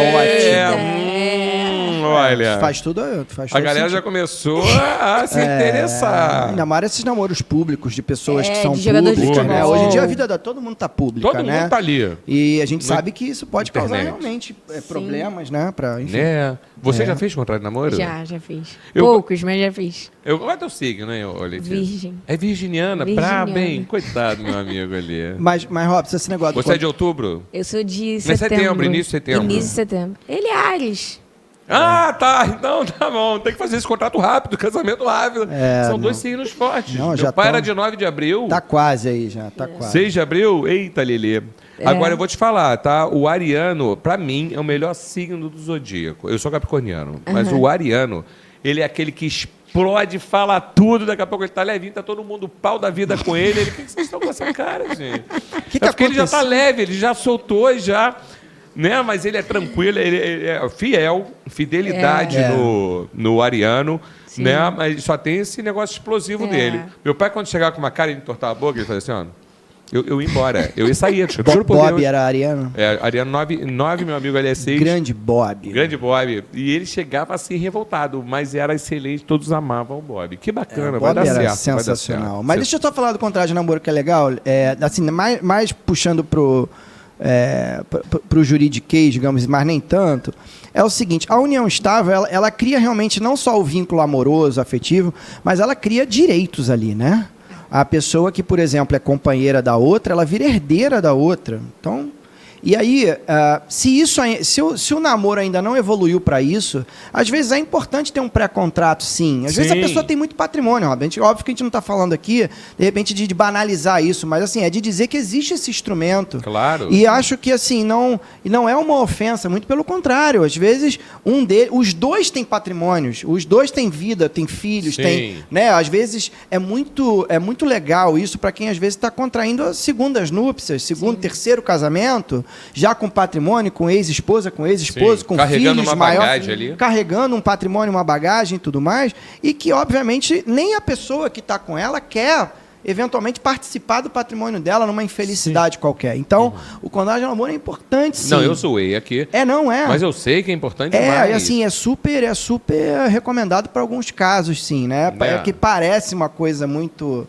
olha. Faz tudo. Faz A todo galera já sentido. começou a se interessar. Ainda mais esses namoros públicos de pessoas que são de jogador de públicas, né? futebol. Hoje em dia a vida da todo mundo tá pública, Todo né? mundo tá ali. E a gente sabe que isso pode causar Internet. realmente problemas, né? Enfim. Né? Você já fez contrato de namoro? Já fiz. Eu- Poucos, mas já fiz. Qual é teu signo, né, Letícia? Virgem. É virginiana, braba, hein? Coitado, meu amigo ali. Mas Robson, esse negócio Você é de outubro? Eu sou de Não é setembro, início de setembro. Início de setembro. Ele é Ares. Ah, tá. Então tá bom. Tem que fazer esse contrato rápido, casamento rápido. São não. dois signos fortes. Não, Meu já pai tão- era de 9 de abril. Tá quase aí já, tá quase. 6 de abril? Eita, Lelê. Agora eu vou te falar, tá? O ariano, pra mim, é o melhor signo do zodíaco. Eu sou capricorniano, mas o ariano, ele é aquele que explode, fala tudo, daqui a pouco ele tá levinho, tá todo mundo pau da vida com ele. Ele, o que vocês estão com essa cara, gente? Que Porque ele já tá aconteceu? leve, ele já soltou e já... Né? Mas ele é tranquilo, ele é fiel, fidelidade É. no ariano, Sim. né? Mas só tem esse negócio explosivo dele. Meu pai, quando chegava com uma cara e me entortava a boca, ele fazia assim, ó, eu ia embora. Eu ia sair, juro por Bob Deus. era ariano? Ariano 9, meu amigo, ele é 6. Grande Bob. Grande Bob. E ele chegava assim revoltado, mas era excelente, todos amavam o Bob. Que bacana, vai Bob dar era certo. vai dar sensacional. certo. Mas deixa eu só falar do contrato de namoro que é legal. Assim, mais puxando pro juridiquês, digamos, mas nem tanto. É o seguinte, a união estável, ela cria realmente não só o vínculo amoroso, afetivo, mas ela cria direitos ali, né? A pessoa que, por exemplo, é companheira da outra, ela vira herdeira da outra. Então, e aí, se o namoro ainda não evoluiu para isso, às vezes é importante ter um pré-contrato, sim. Às vezes a Sim. pessoa tem muito patrimônio, óbvio que a gente não está falando aqui, de repente, de banalizar isso, mas assim, é de dizer que existe esse instrumento. Claro. E acho que assim, não é uma ofensa, muito pelo contrário. Às vezes, os dois têm patrimônios, os dois têm vida, têm filhos, Sim. têm. Né? Às vezes é muito legal isso para quem às vezes está contraindo as segundas núpcias, segundo, terceiro casamento, já com patrimônio, com ex-esposa, com ex-esposo, Sim. com Carregando filhos uma maior, bagagem ali. carregando um patrimônio, uma bagagem e tudo mais, e que obviamente nem a pessoa que está com ela quer eventualmente participar do patrimônio dela numa infelicidade qualquer. Então, o contrato de namoro é importante, sim. Não, eu zoei aqui. Não é. Mas eu sei que é importante E demais. assim, é super recomendado para alguns casos, sim, né? É. Que parece uma coisa muito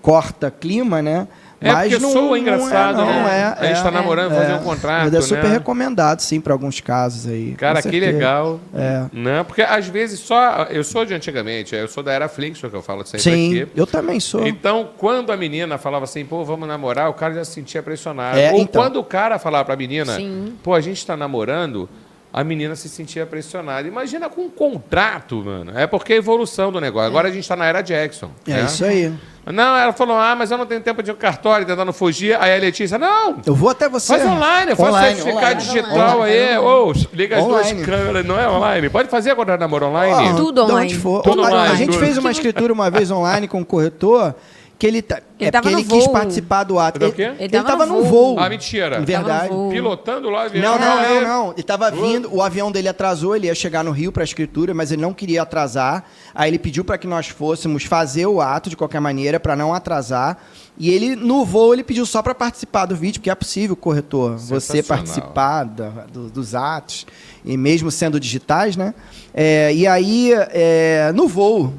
corta clima, né? Mas porque soa engraçado, né? A gente tá namorando, fazer um contrato, Mas é super né? recomendado, sim, para alguns casos aí. Cara, com que certeza. legal. É. Né? Porque às vezes eu sou de antigamente, eu sou da era Flixo, que eu falo sempre Sim, aqui. eu também sou. Então, quando a menina falava assim, pô, vamos namorar, o cara já se sentia pressionado. É, Ou então. quando o cara falava pra menina, Sim. pô, a gente tá namorando, a menina se sentia pressionada. Imagina com um contrato, mano. É porque é a evolução do negócio. Agora a gente está na era Jackson. É né? isso aí. Não, ela falou, mas eu não tenho tempo de ir no cartório, tentando fugir. Aí a Letícia, não, Eu vou até você. faz online, faz certificado online. digital Online. aí. Ô, liga as duas Online. câmeras, não é online? Pode fazer agora namoro online? Ó, Tudo de online. onde for. Tudo online, A gente tudo. fez uma escritura uma vez online com um corretor que ele tava porque no ele quis voo. participar do ato. Ele o quê? Ele Ele tava tava no no voo. voo. Ah, mentira. Verdade. Tava no voo. Pilotando lá o avião. Não. Ele tava vindo, o avião dele atrasou, ele ia chegar no Rio para a escritura, mas ele não queria atrasar. Aí ele pediu para que nós fôssemos fazer o ato de qualquer maneira para não atrasar. E ele no voo ele pediu só para participar do vídeo, porque é possível, corretor, você Sensacional. participar dos atos e mesmo sendo digitais, né? E aí no voo,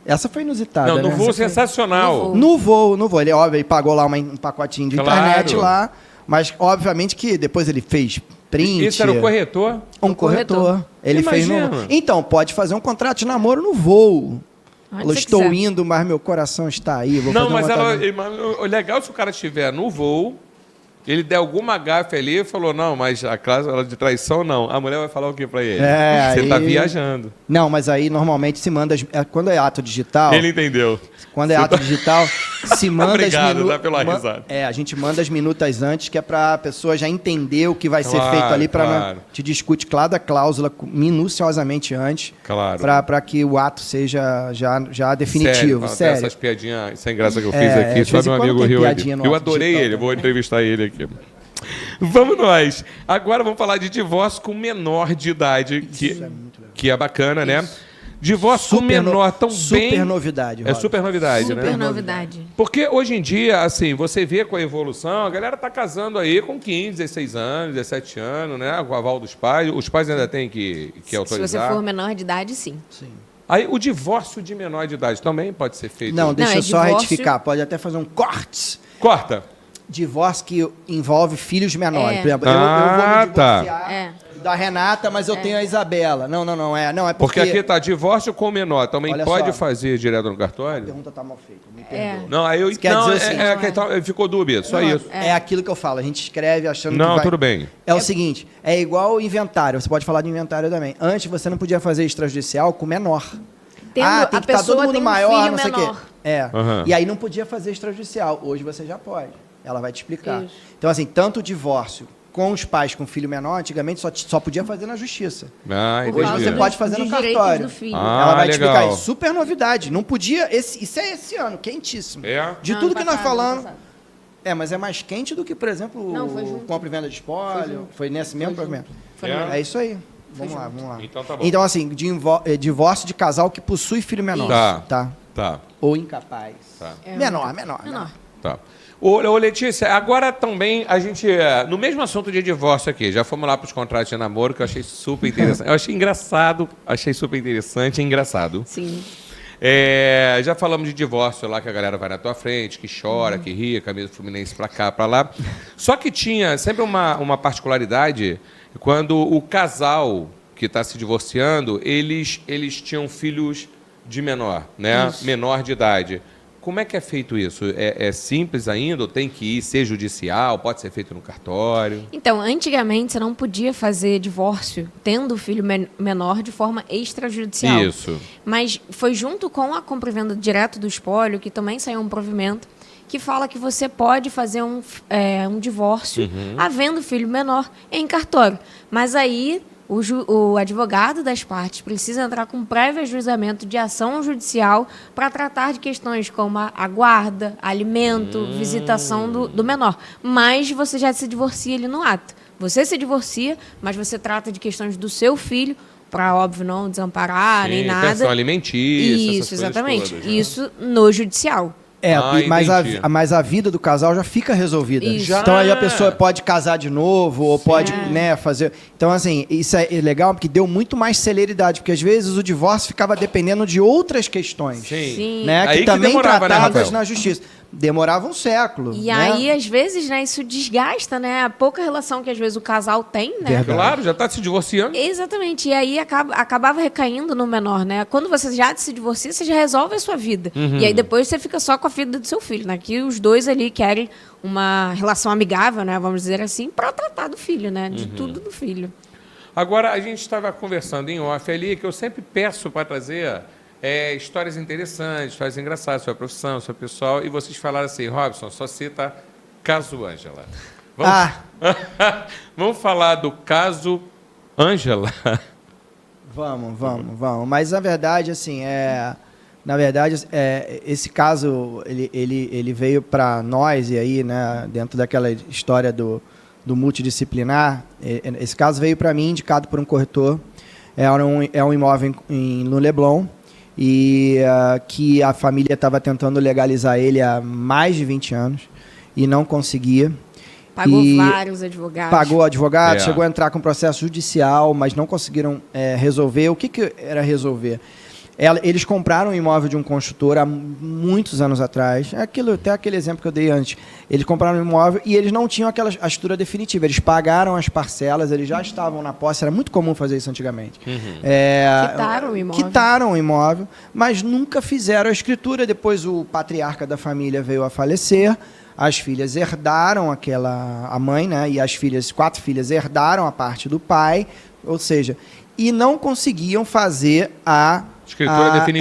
essa foi inusitada. Não, no né? voo Essa foi- sensacional. No No voo. Ele, óbvio, ele pagou lá um pacotinho de Claro. internet lá, mas obviamente que depois ele fez print. Isso era o corretor? Um corretor. Ele fez Imagina. no... Então, pode fazer um contrato de namoro no voo. Onde Falou, você estou quiser. indo, mas meu coração está aí. Vou Não, fazer mas uma ela, tabela. o legal se o cara estiver no voo, ele der alguma gafe ali e falou, não, mas a cláusula de traição não. A mulher vai falar o que pra ele? Você aí- tá viajando. Não, mas aí normalmente se manda... quando é ato digital... Ele entendeu. Quando é ato digital, se manda Obrigado, as tá, pela risada. a gente manda as minutas antes, que é para a pessoa já entender o que vai ser Claro, feito ali, para claro. te discute cada cláusula minuciosamente antes, Claro. para que o ato seja já definitivo. Sério. Sério. Essas piadinhas sem graça que eu fiz É, aqui, de só vez em meu quando amigo tem riu aqui. piadinha no Eu ato adorei digital ele, vou também. entrevistar ele aqui. Vamos nós. Agora vamos falar de divórcio com menor de idade, que é bacana, né? Divórcio com menor também. Super novidade. É Rob. super novidade, né? Super novidade. Porque hoje em dia, assim, você vê com a evolução, a galera tá casando aí com 15, 16 anos, 17 anos, né? Com o aval dos pais. Os pais ainda têm que Se você autorizar. for menor de idade, sim. Sim. Aí o divórcio de menor de idade também pode ser feito. Não, deixa Não, é eu só divórcio- retificar. Pode até fazer um corte. Corta. Divórcio que envolve filhos menores. É. Por exemplo, eu vou me divorciar É. da Renata, mas eu tenho a Isabela. Não, é Porque aqui tá divórcio com menor. Também Olha pode só. fazer direto no A cartório? pergunta tá mal feita, me É. perdoa. Não, aí eu. quer não, dizer o seguinte, ficou dúvida, só isso. É aquilo que eu falo, a gente escreve achando que Não, vai... tudo bem. É o seguinte, é igual o inventário, você pode falar de inventário também. Antes você não podia fazer extrajudicial com menor. Tendo- tem a que estar todo pessoa mundo tem um maior, filho não sei o quê. menor. Aham. E aí não podia fazer extrajudicial. Hoje você já pode. Ela vai te explicar. Isso. Então, assim, tanto o divórcio com os pais com filho menor, antigamente só podia fazer na justiça. Ah, Por causa entendi. você dos- pode fazer no dos direitos cartório. do filho. Ah, Ela vai te legal. explicar isso. Super novidade. Não podia. Isso é esse ano, quentíssimo. É? De Não, tudo ano que nós passado, ano falamos. passado. Mas é mais quente do que, por exemplo, Não, foi junto. compra e venda de espólio. Foi nesse mesmo provimento. Foi É? mesmo. É isso aí. Vamos lá. Então tá bom. Então, assim, divórcio de casal que possui filho menor. Tá. Tá, Ou incapaz. tá. É, Menor. menor. Tá. Ô, Letícia, agora também a gente, no mesmo assunto de divórcio aqui, já fomos lá para os contratos de namoro, que eu achei super interessante. Eu achei engraçado, achei super interessante e engraçado. Sim. Já falamos de divórcio lá, que a galera vai na tua frente, que chora, que ri, camisa do Fluminense pra cá, pra lá. Só que tinha sempre uma particularidade, quando o casal que está se divorciando, eles tinham filhos de menor, né? Isso. Menor de idade. Como é que é feito isso? É simples ainda? Ou tem que ir ser judicial? Pode ser feito no cartório? Então, antigamente você não podia fazer divórcio tendo filho menor de forma extrajudicial. Isso. Mas foi junto com a compra e venda direto do espólio que também saiu um provimento que fala que você pode fazer um divórcio havendo filho menor em cartório. Mas aí o advogado das partes precisa entrar com prévio ajuizamento de ação judicial para tratar de questões como a guarda, alimento, visitação do menor. Mas você já se divorcia ali no ato. Você se divorcia, mas você trata de questões do seu filho, para, óbvio, não desamparar nem nada. Pensão alimentícia, essas Isso, coisas exatamente. todas, né? Isso no judicial. Mas entendi. mas a vida do casal já fica resolvida. Isso. Já. Então aí a pessoa pode casar de novo, ou pode, né, fazer. Então, assim, isso é legal porque deu muito mais celeridade, porque às vezes o divórcio ficava dependendo de outras questões. Sim. Né, Aí que que também demorava, né, tratadas Rafael? na justiça. Demorava um século. E né? aí, às vezes, né, isso desgasta, né, a pouca relação que às vezes o casal tem, né? Verdade. Claro, já está se divorciando. Exatamente. E aí acabava recaindo no menor, né? Quando você já se divorcia, você já resolve a sua vida. E aí depois você fica só com a vida do seu filho, né? Que os dois ali querem uma relação amigável, né? Vamos dizer assim, para tratar do filho, né? De tudo do filho. Agora, a gente estava conversando em off ali, que eu sempre peço para trazer histórias interessantes, histórias engraçadas sobre a profissão, sobre o pessoal, e vocês falaram assim, Robson, só cita caso Ângela. Vamos falar do caso Ângela. Vamos. Mas, na verdade, assim, esse caso, ele veio para nós, e aí, né, dentro daquela história do multidisciplinar, esse caso veio para mim, indicado por um corretor. É um imóvel no Leblon, e que a família estava tentando legalizar ele há mais de 20 anos, e não conseguia. Pagou vários advogados. Pagou advogado, chegou a entrar com processo judicial, mas não conseguiram resolver. O que era resolver? Eles compraram um imóvel de um construtor há muitos anos atrás. Até aquele exemplo que eu dei antes. Eles compraram um imóvel e eles não tinham aquela estrutura definitiva. Eles pagaram as parcelas, eles já estavam na posse. Era muito comum fazer isso antigamente. Quitaram o imóvel, mas nunca fizeram a escritura. Depois o patriarca da família veio a falecer. As filhas herdaram a mãe, né? E as 4 filhas herdaram a parte do pai, ou seja, e não conseguiam fazer a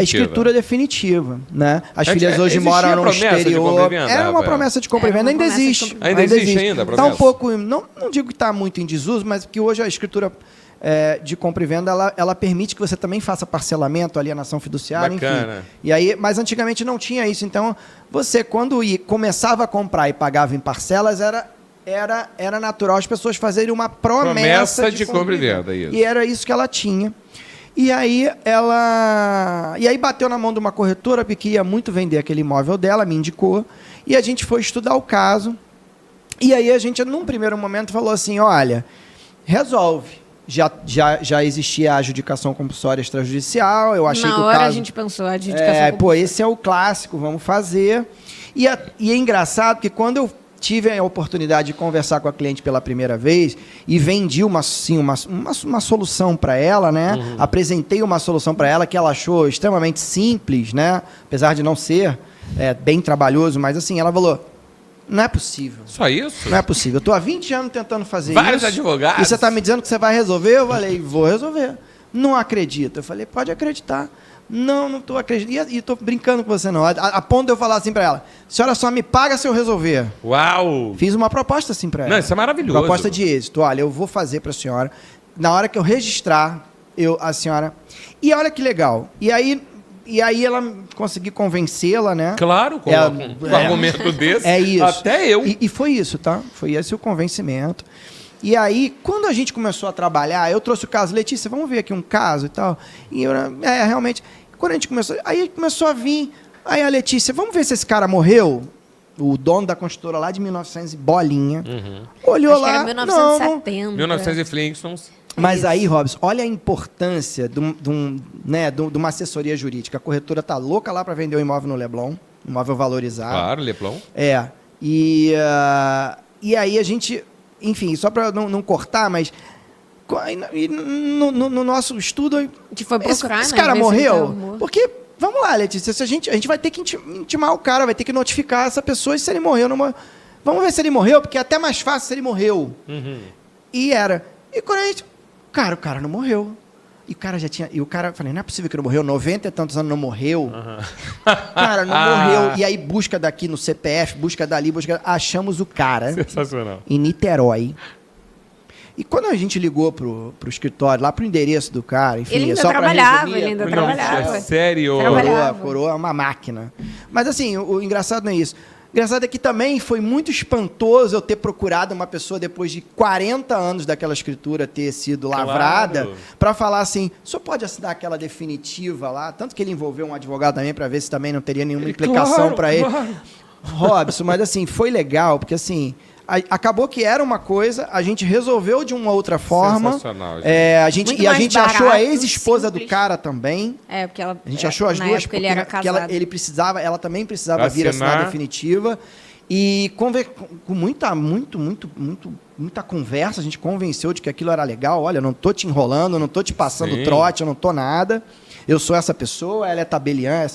escritura definitiva, né? As filhas hoje moram no exterior. Era uma promessa de compra e venda, ainda existe. Ainda existe a promessa. Está um pouco, não digo que está muito em desuso, mas que hoje a escritura de compra e venda, ela permite que você também faça parcelamento, alienação fiduciária, bacana. Enfim. E aí, mas antigamente não tinha isso. Então, você, quando começava a comprar e pagava em parcelas, era natural as pessoas fazerem uma promessa de compra e venda. Isso. E era isso que ela tinha. E aí bateu na mão de uma corretora que queria muito vender aquele imóvel dela, me indicou, e a gente foi estudar o caso. E aí a gente, num primeiro momento, falou assim, olha, resolve. Já existia a adjudicação compulsória extrajudicial, eu achei que o caso... Na hora a gente pensou, a adjudicação compulsória. Esse é o clássico, vamos fazer. E é engraçado que quando eu tive a oportunidade de conversar com a cliente pela primeira vez e vendi uma solução para ela, né? Uhum. Apresentei uma solução para ela que ela achou extremamente simples, né? Apesar de não ser bem trabalhoso, mas assim, ela falou... Não é possível. Só isso? Não é possível. Eu estou há 20 anos tentando fazer Vários isso. advogados. E você está me dizendo que você vai resolver? Eu falei, vou resolver. Não acredito. Eu falei, pode acreditar. Não estou acreditando. E estou brincando com você, não. A ponto de eu falar assim para ela, senhora só me paga se eu resolver. Uau! Fiz uma proposta assim para ela. Não, isso é maravilhoso. Proposta de êxito. Olha, eu vou fazer para a senhora. Na hora que eu registrar, a senhora... E olha que legal. E aí ela consegui convencê-la, né? Claro, com um argumento desse. É isso. Até eu. E foi isso, tá? Foi esse o convencimento. E aí, quando a gente começou a trabalhar, eu trouxe o caso, Letícia, vamos ver aqui um caso e tal. E eu, realmente, quando a gente começou, aí começou a vir, aí a Letícia, vamos ver se esse cara morreu? O dono da construtora lá de 1900 bolinha. Uhum. Olhou Acho lá. Que era 1970. 1900 e Flintstones. Mas aí, Robson, olha a importância de uma assessoria jurídica. A corretora está louca lá para vender o imóvel no Leblon, imóvel valorizado. Claro, Leblon. E aí a gente, enfim, só para não cortar, mas no nosso estudo... Que foi procurar, esse cara morreu? Porque, vamos lá, Letícia, a gente vai ter que intimar o cara, vai ter que notificar essa pessoa se ele morreu ou não morreu. Vamos ver se ele morreu, porque é até mais fácil se ele morreu. Uhum. E quando a gente... o cara não morreu. E o cara já tinha... E o cara... Falei, não é possível que não morreu. 90 e tantos anos não morreu. Uhum. Cara, não morreu. E aí busca daqui no CPF, busca dali, achamos o cara. Sensacional. Em Niterói. E quando a gente ligou pro escritório, lá pro endereço do cara, enfim... Ele ainda só trabalhava, resumir, ele ainda trabalhava. Sério? Coroa é uma máquina. Mas assim, o engraçado não é isso. O engraçado é que também foi muito espantoso eu ter procurado uma pessoa depois de 40 anos daquela escritura ter sido lavrada para falar assim, o senhor pode assinar aquela definitiva lá? Tanto que ele envolveu um advogado também para ver se também não teria nenhuma implicação para ele. Robson, mas assim, foi legal, porque assim... Acabou que era uma coisa, a gente resolveu de uma outra forma. Sensacional, gente. A gente achou a ex-esposa do cara também. Porque ela... A gente achou as duas, porque ele era casado. Ela também precisava vir assinar a definitiva. E com muita conversa, a gente convenceu de que aquilo era legal. Olha, eu não estou te enrolando, eu não estou te passando trote, eu não estou nada. Eu sou essa pessoa, ela é tabeliã.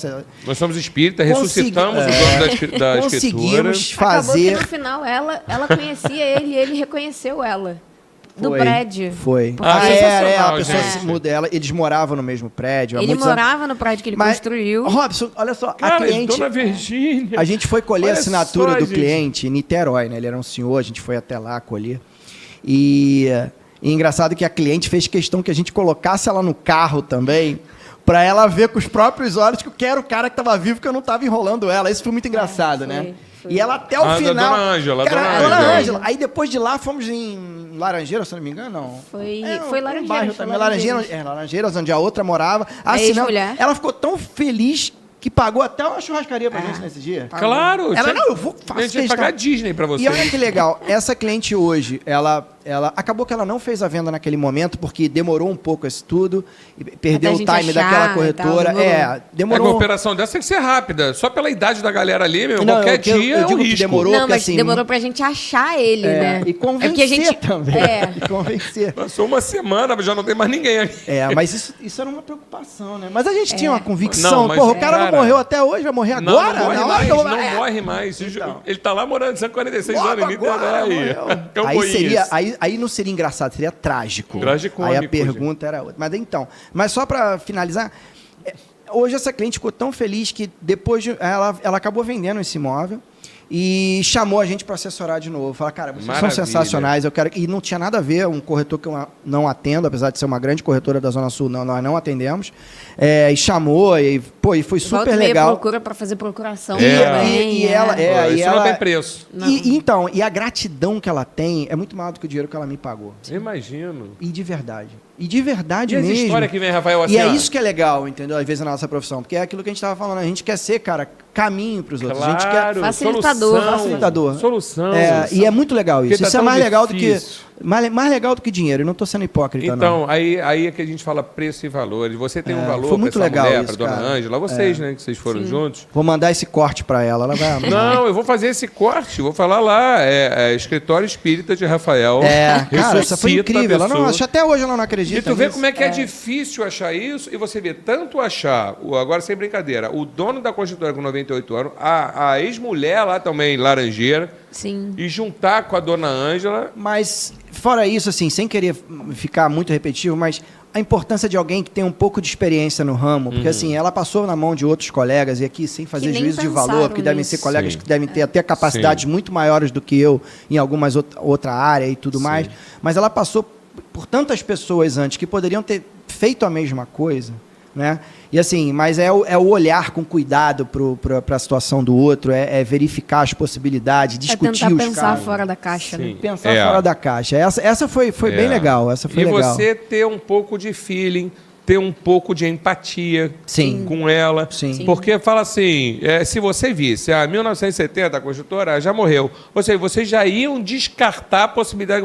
Nós somos espíritas, ressuscitamos o dono da escritura. Conseguimos fazer... Acabou que no final ela conhecia ele e ele reconheceu ela. do prédio. Foi. Porque A sensacional, pessoa gente. se muda, eles moravam no mesmo prédio. há ele muitos anos. morava no prédio que ele construiu. Robson, olha só, Cara, a cliente... Dona Virgínia. A gente foi colher a Olha assinatura só, do gente. cliente em Niterói, né? Ele era um senhor, a gente foi até lá colher. E engraçado que a cliente fez questão que a gente colocasse ela no carro também, para ela ver com os próprios olhos que eu era o cara que estava vivo, que eu não estava enrolando ela. Isso foi muito engraçado, foi, né? foi. E ela até o Da final... Dona Ângela, Cara, Dona a Dona Ângela. Ângela. Aí depois de lá fomos em Laranjeira, se eu não me engano, não. Foi Um Laranjeiras, bairro foi também. Laranjeiras. Laranjeiras, onde a outra morava. A Assim, não, ex-mulher. ela ficou tão feliz que pagou até uma churrascaria pra gente nesse dia. Claro. Ela, tinha- não, eu vou A fazer gente ia questão. pagar Disney pra você. E olha que legal, essa cliente hoje, ela acabou que ela não fez a venda naquele momento, porque demorou um pouco esse tudo, e perdeu Até o a gente time achar daquela e tal, corretora. demorou. É que uma Demorou. operação dessa tem que ser rápida. Só pela idade da galera ali, meu, Não, qualquer eu dia é um digo que risco. demorou. Não, porque, mas assim, demorou pra gente achar ele, né? E convencer porque a gente também. É. E convencer. Passou uma semana, já não tem mais ninguém aqui. Mas isso era uma preocupação, né? Mas a gente tinha uma convicção. Não, mas, Porra, o cara cara, não morreu até hoje, vai morrer Não, agora? não morre Na hora mais, que eu vou- não morre mais. Então. Ele tá lá morando 146 Logo anos em agora, Niterói. morreu. Campoinhas. Aí não seria engraçado, seria trágico. Tragicômico, Aí a pergunta era outra. Mas só para finalizar, hoje essa cliente ficou tão feliz que depois ela acabou vendendo esse imóvel e chamou a gente para assessorar de novo. Falar, cara, vocês Maravilha. são sensacionais, eu quero... E não tinha nada a ver, um corretor que eu não atendo, apesar de ser uma grande corretora da Zona Sul, nós não atendemos. E chamou, e foi Volta super e meia legal. procura pra fazer procuração É. também. E ela... Pô, e isso ela não tem preço. E a gratidão que ela tem é muito maior do que o dinheiro que ela me pagou. Eu imagino. E de verdade. E de verdade E as mesmo. histórias que vem, Rafael, assim, E é ó, isso que é legal, entendeu? Às vezes na nossa profissão. Porque é aquilo que a gente estava falando. A gente quer ser, cara, caminho para os outros. A gente quer... Claro, Facilitador. solução, Facilitador. Solução. E é muito legal isso. Porque tá Isso é tão mais legal do difícil. que... Mais legal do que dinheiro. Eu não estou sendo hipócrita, não. Então, aí é que a gente fala preço e valores. Você tem um valor foi para muito essa legal mulher, isso, para dona cara. Ângela, vocês, né, que vocês foram juntos. Vou mandar esse corte para ela. Ela vai amar. Não, eu vou fazer esse corte, vou falar lá. Escritório Espírita de Rafael. Cara, essa foi Ressuscita a incrível. Ela não, pessoa. acho que até hoje ela não acredita E tu vê nisso. como é que é difícil achar isso, e você vê tanto achar, agora sem brincadeira, o dono da construtora com 98 anos, a ex-mulher lá também, Laranjeira, Sim. e juntar com a dona Ângela. Mas, fora isso, assim, sem querer ficar muito repetitivo, mas a importância de alguém que tem um pouco de experiência no ramo, porque assim, ela passou na mão de outros colegas, e aqui sem fazer nem juízo de pensaram valor, porque devem ser nisso. colegas Sim. que devem ter até capacidades muito maiores do que eu em algumas outra área e tudo mais, mas ela passou por tantas pessoas antes que poderiam ter feito a mesma coisa, né? E assim, mas é o olhar com cuidado para a situação do outro, é verificar as possibilidades, discutir tentar os pensar casos. fora da caixa, né? Pensar fora da caixa. Essa foi bem legal. Essa foi e legal. você ter um pouco de feeling, ter um pouco de empatia Sim. com ela. Sim. Porque fala assim, se você visse, 1970 a construtora já morreu. Ou seja, vocês já iam descartar a possibilidade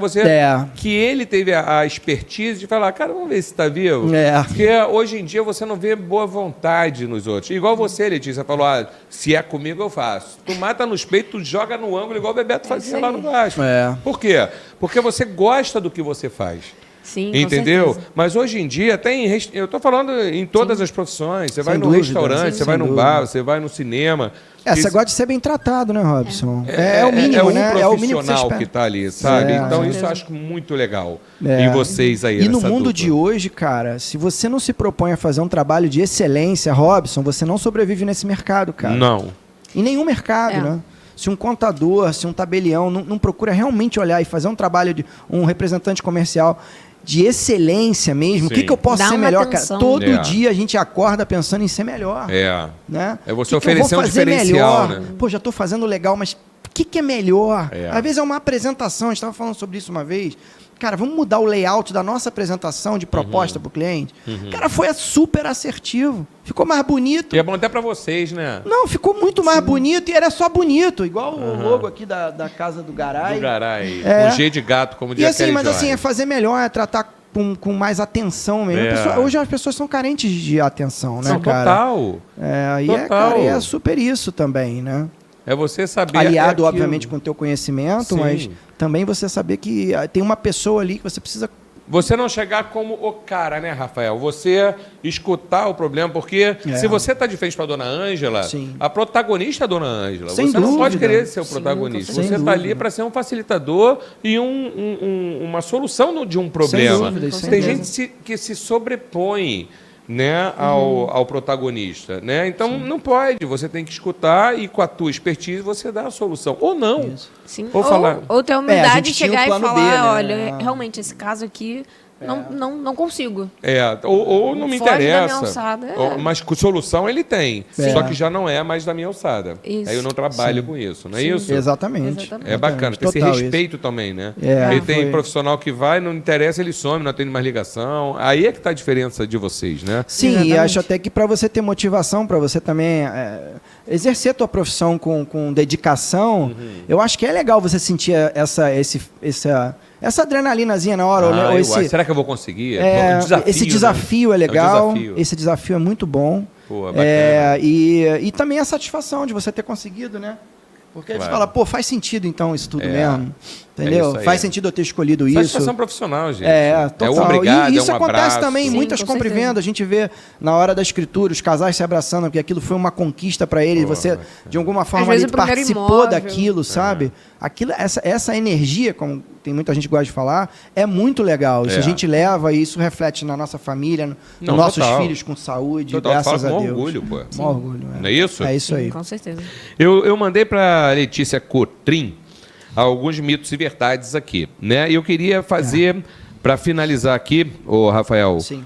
que ele teve a expertise de falar, cara, vamos ver se está vivo. Porque hoje em dia você não vê boa vontade nos outros. Igual você, Letícia, falou, se é comigo eu faço. Tu mata nos peitos, tu joga no ângulo, igual o Bebeto fazia lá no Vasco. Por quê? Porque você gosta do que você faz. Sim, Entendeu? com certeza. Mas hoje em dia tem. Eu estou falando em todas as profissões. Você vai no dúvida. restaurante, Sim, você vai sem no dúvida. bar, você vai no cinema. Você gosta de ser bem tratado, né, Robson? É o mínimo, né? É o mínimo que você profissional espera. que está ali, sabe? Então com isso eu certeza. acho muito legal em vocês aí. E no nessa mundo dupla. de hoje, cara, se você não se propõe a fazer um trabalho de excelência, Robson, você não sobrevive nesse mercado, cara. Não. Em nenhum mercado, né? Se um contador, se um tabelião não procura realmente olhar e fazer um trabalho de um representante comercial de excelência mesmo, o que eu posso Dá ser uma melhor, atenção. cara? Todo dia a gente acorda pensando em ser melhor. Né? É você O que eu oferecer vou um fazer diferencial, melhor? né? Pô, já estou fazendo legal, mas o que é melhor? É. Às vezes é uma apresentação, a gente estava falando sobre isso uma vez. Cara, vamos mudar o layout da nossa apresentação de proposta para o cliente? Cara, foi super assertivo. Ficou mais bonito. E é bom até para vocês, né? Não, ficou muito mais bonito e era só bonito. Igual o logo aqui da casa do Garay. Do Garay. É. Um G de gato, como diz E assim, aquele mas assim, Jorge. é fazer melhor, é tratar com mais atenção mesmo. Hoje as pessoas são carentes de atenção, né, Não, cara? total. Cara, e é super isso também, né? É você saber... Aliado, aquilo. obviamente, com o teu conhecimento, Sim. mas também você saber que tem uma pessoa ali que você precisa você não chegar como o cara, né, Rafael? Você escutar o problema, porque se você está de frente para a dona Ângela, a protagonista é a dona Ângela. Sem você não dúvida. pode querer ser o protagonista. Sem Você está dúvida. ali para ser um facilitador e uma solução de um problema. dúvida, sem Tem dúvida. gente que se sobrepõe, né, ao protagonista, né? Então não pode, você tem que escutar e com a tua expertise você dá a solução. Ou não. Isso. Sim. Ou falar- Ou ter a a humildade gente de tinha o chegar e plano falar, B, né? olha, realmente, esse caso aqui não consigo. Ou não me Foge da minha interessa. alçada, Mas com solução ele tem. Sim. Só que já não é mais da minha alçada. Isso. Aí eu não trabalho com isso, não é Sim. isso? Exatamente. É bacana, tem esse Total respeito também, né? É, E tem foi. profissional que vai, não interessa, ele some, não atende mais ligação. Aí é que tá a diferença de vocês, né? Sim, e Exatamente. acho até que para você ter motivação, para você também exercer a tua profissão com dedicação, eu acho que é legal você sentir essa adrenalinazinha na hora. ou esse, será que eu vou conseguir? esse desafio é legal, desafio. esse desafio é muito bom. Pô, é bacana. E também a satisfação de você ter conseguido, né? Porque aí você Claro. fala, pô, faz sentido então isso tudo É. mesmo. Entendeu? isso aí. Faz sentido eu ter escolhido isso. Satisfação profissional, gente. Total. É um obrigado, e isso é um acontece abraço. também em Sim, muitas com compra e certeza. venda. A gente vê na hora da escritura, os casais se abraçando, porque aquilo foi uma conquista para eles. Pô, Você, de alguma forma, vezes ali, o primeiro participou imóvel. daquilo, sabe? Aquilo, essa energia, como tem muita gente que gosta de falar, é muito legal. Isso a gente leva e isso reflete na nossa família, nos Não, nossos total. filhos com saúde, Total, graças fala a com Deus. orgulho, pô. Com orgulho, Não é isso? É isso Sim, aí. com certeza. Eu mandei para Letícia Cotrim alguns mitos e verdades aqui, né? E eu queria fazer, para finalizar aqui, ô Rafael, Sim.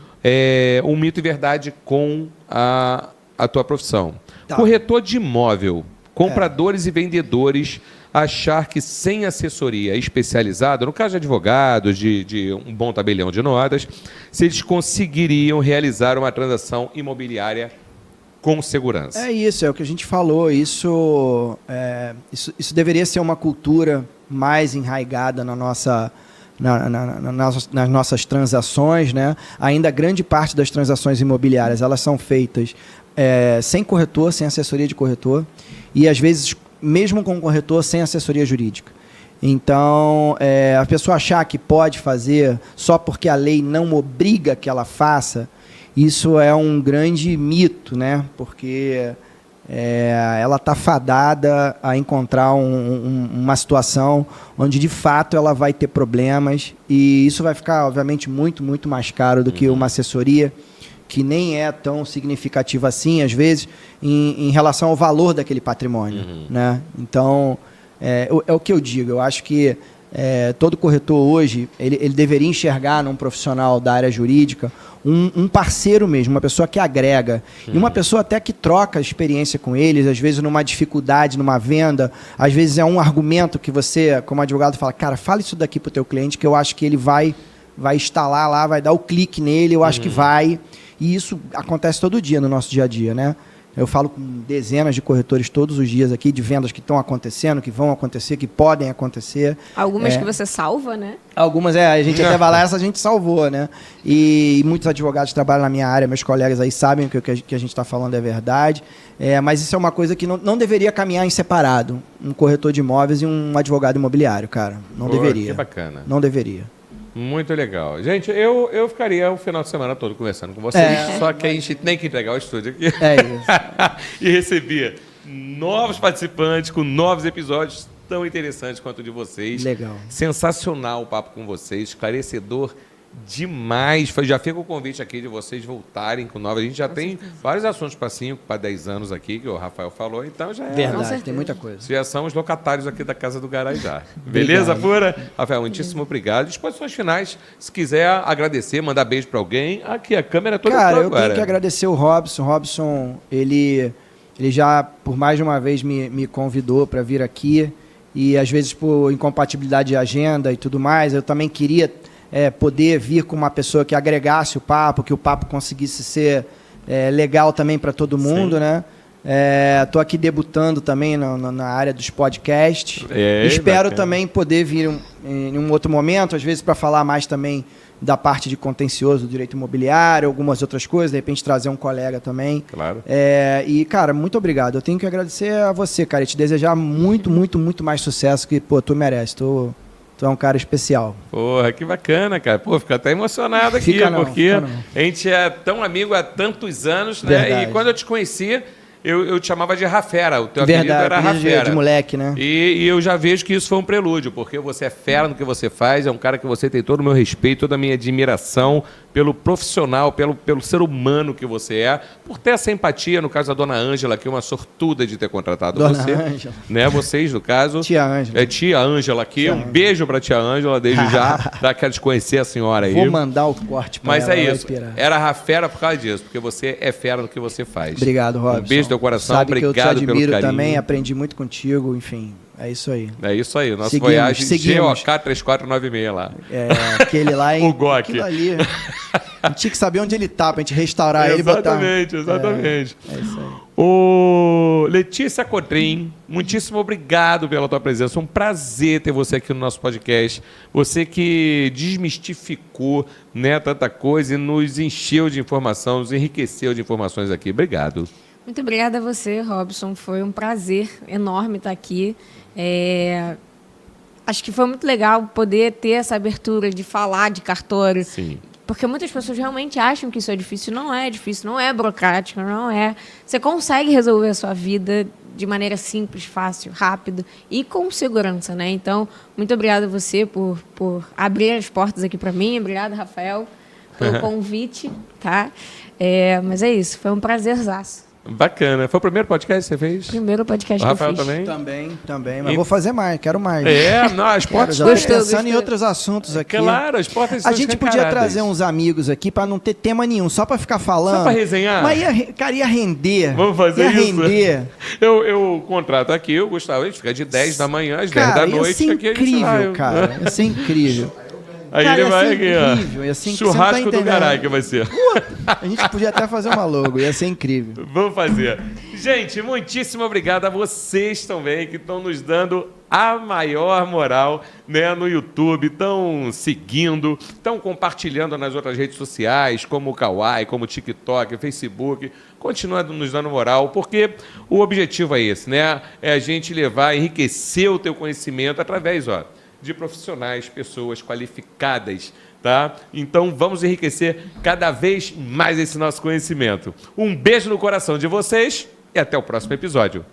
Um mito e verdade com a tua profissão. Tá. Corretor de imóvel, compradores e vendedores achar que sem assessoria especializada, no caso de advogados, de um bom tabelião de notas, se eles conseguiriam realizar uma transação imobiliária com segurança. É isso, é o que a gente falou. Isso deveria ser uma cultura mais enraigada na nossa, nas nossas transações, né? Ainda grande parte das transações imobiliárias elas são feitas sem corretor, sem assessoria de corretor e às vezes mesmo com corretor sem assessoria jurídica. Então, a pessoa achar que pode fazer só porque a lei não obriga que ela faça, isso é um grande mito, né? Porque ela está fadada a encontrar uma situação onde, de fato, ela vai ter problemas e isso vai ficar, obviamente, muito, muito mais caro do que uma assessoria que nem é tão significativa assim, às vezes, em relação ao valor daquele patrimônio. Né? Então, é o que eu digo. Eu acho que todo corretor hoje, ele deveria enxergar num profissional da área jurídica um parceiro mesmo, uma pessoa que agrega. E uma pessoa até que troca experiência com eles, às vezes numa dificuldade, numa venda, às vezes é um argumento que você, como advogado, fala, cara, fala isso daqui para o teu cliente, que eu acho que ele vai instalar lá, vai dar o clique nele, eu acho que vai. E isso acontece todo dia no nosso dia a dia, né? Eu falo com dezenas de corretores todos os dias aqui, de vendas que estão acontecendo, que vão acontecer, que podem acontecer. Algumas que você salva, né? Algumas, a gente até vai lá, essa a gente salvou, né? E muitos advogados trabalham na minha área, meus colegas aí sabem que o que a gente está falando é verdade. Mas isso é uma coisa que não deveria caminhar em separado. Um corretor de imóveis e um advogado imobiliário, cara. Não deveria. Que bacana. Não deveria. Muito legal. Gente, eu ficaria o final de semana todo conversando com vocês, só que a gente tem que entregar o estúdio aqui. É isso. E receber novos participantes com novos episódios tão interessantes quanto o de vocês. Legal. Sensacional o papo com vocês, esclarecedor demais. Já fica o convite aqui de vocês voltarem com novos. A gente já tem vários assuntos para 5, para 10 anos aqui, que o Rafael falou, então já é. Verdade, tem muita coisa. Já são os locatários aqui da Casa do Garajá. Beleza, Pura? Rafael, muitíssimo obrigado. Disposições finais, se quiser agradecer, mandar beijo para alguém. Aqui, a câmera toda Cara, eu agora. tenho que agradecer o Robson. O Robson, ele já, por mais de uma vez, me convidou para vir aqui. E, às vezes, por incompatibilidade de agenda e tudo mais, eu também queria poder vir com uma pessoa que agregasse o papo, que o papo conseguisse ser legal também para todo mundo, né? Estou aqui debutando também na área dos podcasts. Espero bacana. também poder vir em um outro momento, às vezes para falar mais também da parte de contencioso do direito imobiliário, algumas outras coisas, de repente trazer um colega também. Claro. E, cara, muito obrigado. Eu tenho que agradecer a você, cara, e te desejar muito, muito, muito mais sucesso que, pô, tu merece. Tô Tu é um cara especial. Porra, que bacana, cara. Pô, fico até emocionado aqui, porque a gente é tão amigo há tantos anos, né? Verdade. E quando eu te conheci, eu te chamava de Rafera. O teu apelido era Rafera. De moleque, né? E eu já vejo que isso foi um prelúdio, porque você é fera no que você faz, é um cara que você tem todo o meu respeito, toda a minha admiração pelo profissional, pelo ser humano que você é, por ter essa empatia, no caso da Dona Ângela, que é uma sortuda de ter contratado Dona você. Ângela. Né? Vocês, no caso. Tia Ângela. É tia Ângela aqui. Tia um Ângela. Beijo pra tia Ângela, desde já. Quero te conhecer a senhora aí. Vou mandar o corte pra Mas ela. é ela isso. vai pirar. Era Rafera por causa disso, porque você é fera no que você faz. Obrigado, Robson. Um beijo no teu coração, Sabe obrigado que eu te admiro pelo carinho. também, aprendi muito contigo, enfim, é isso aí. É isso aí, nossa Seguimos, Voyage seguimos. GOK 3496 lá. É, aquele lá em... O GOK. Aquilo ali. A gente tinha que saber onde ele tá pra gente restaurar ele e botar... Exatamente. É isso aí. Ô, Letícia Cotrim, muitíssimo obrigado pela tua presença. Um prazer ter você aqui no nosso podcast. Você que desmistificou, né, tanta coisa e nos encheu de informação, nos enriqueceu de informações aqui. Obrigado. Muito obrigada a você, Robson. Foi um prazer enorme estar aqui. Acho que foi muito legal poder ter essa abertura de falar de cartório. Sim. Porque muitas pessoas realmente acham que isso é difícil. Não é difícil, não é burocrático, não é. Você consegue resolver a sua vida de maneira simples, fácil, rápido e com segurança, né? Então, muito obrigada a você por abrir as portas aqui para mim. Obrigada, Rafael, pelo convite, tá? Mas é isso, foi um prazerzaço. Bacana. Foi o primeiro podcast que você fez? Primeiro podcast O que Rafael eu fiz. também? Mas vou fazer mais, quero mais. Não, as portas Já tô Gostou, pensando em gostou. outros assuntos aqui. Claro, as portas A estão gente podia escancaradas. trazer uns amigos aqui pra não ter tema nenhum, só pra ficar falando. Só pra resenhar? Mas ia render. Vamos fazer ia isso? render. Eu contrato aqui, o Gustavo, a gente fica de 10 da manhã às 10 da Cara, noite. ia ser aqui a gente incrível, vai. cara. Ia ser incrível. Aí Cara, ele ia vai ser aqui, incrível, ia ser ó. incrível. Churrasco Você não tá do caralho entendendo. que vai ser. A gente podia até fazer uma logo, ia ser incrível. Vamos fazer. Gente, muitíssimo obrigado a vocês também que estão nos dando a maior moral, né, no YouTube, estão seguindo, estão compartilhando nas outras redes sociais, como o Kawaii, como o TikTok, Facebook. Continua nos dando moral, porque o objetivo é esse, né? É a gente levar, enriquecer o teu conhecimento através, de profissionais, pessoas qualificadas, tá? Então vamos enriquecer cada vez mais esse nosso conhecimento. Um beijo no coração de vocês e até o próximo episódio.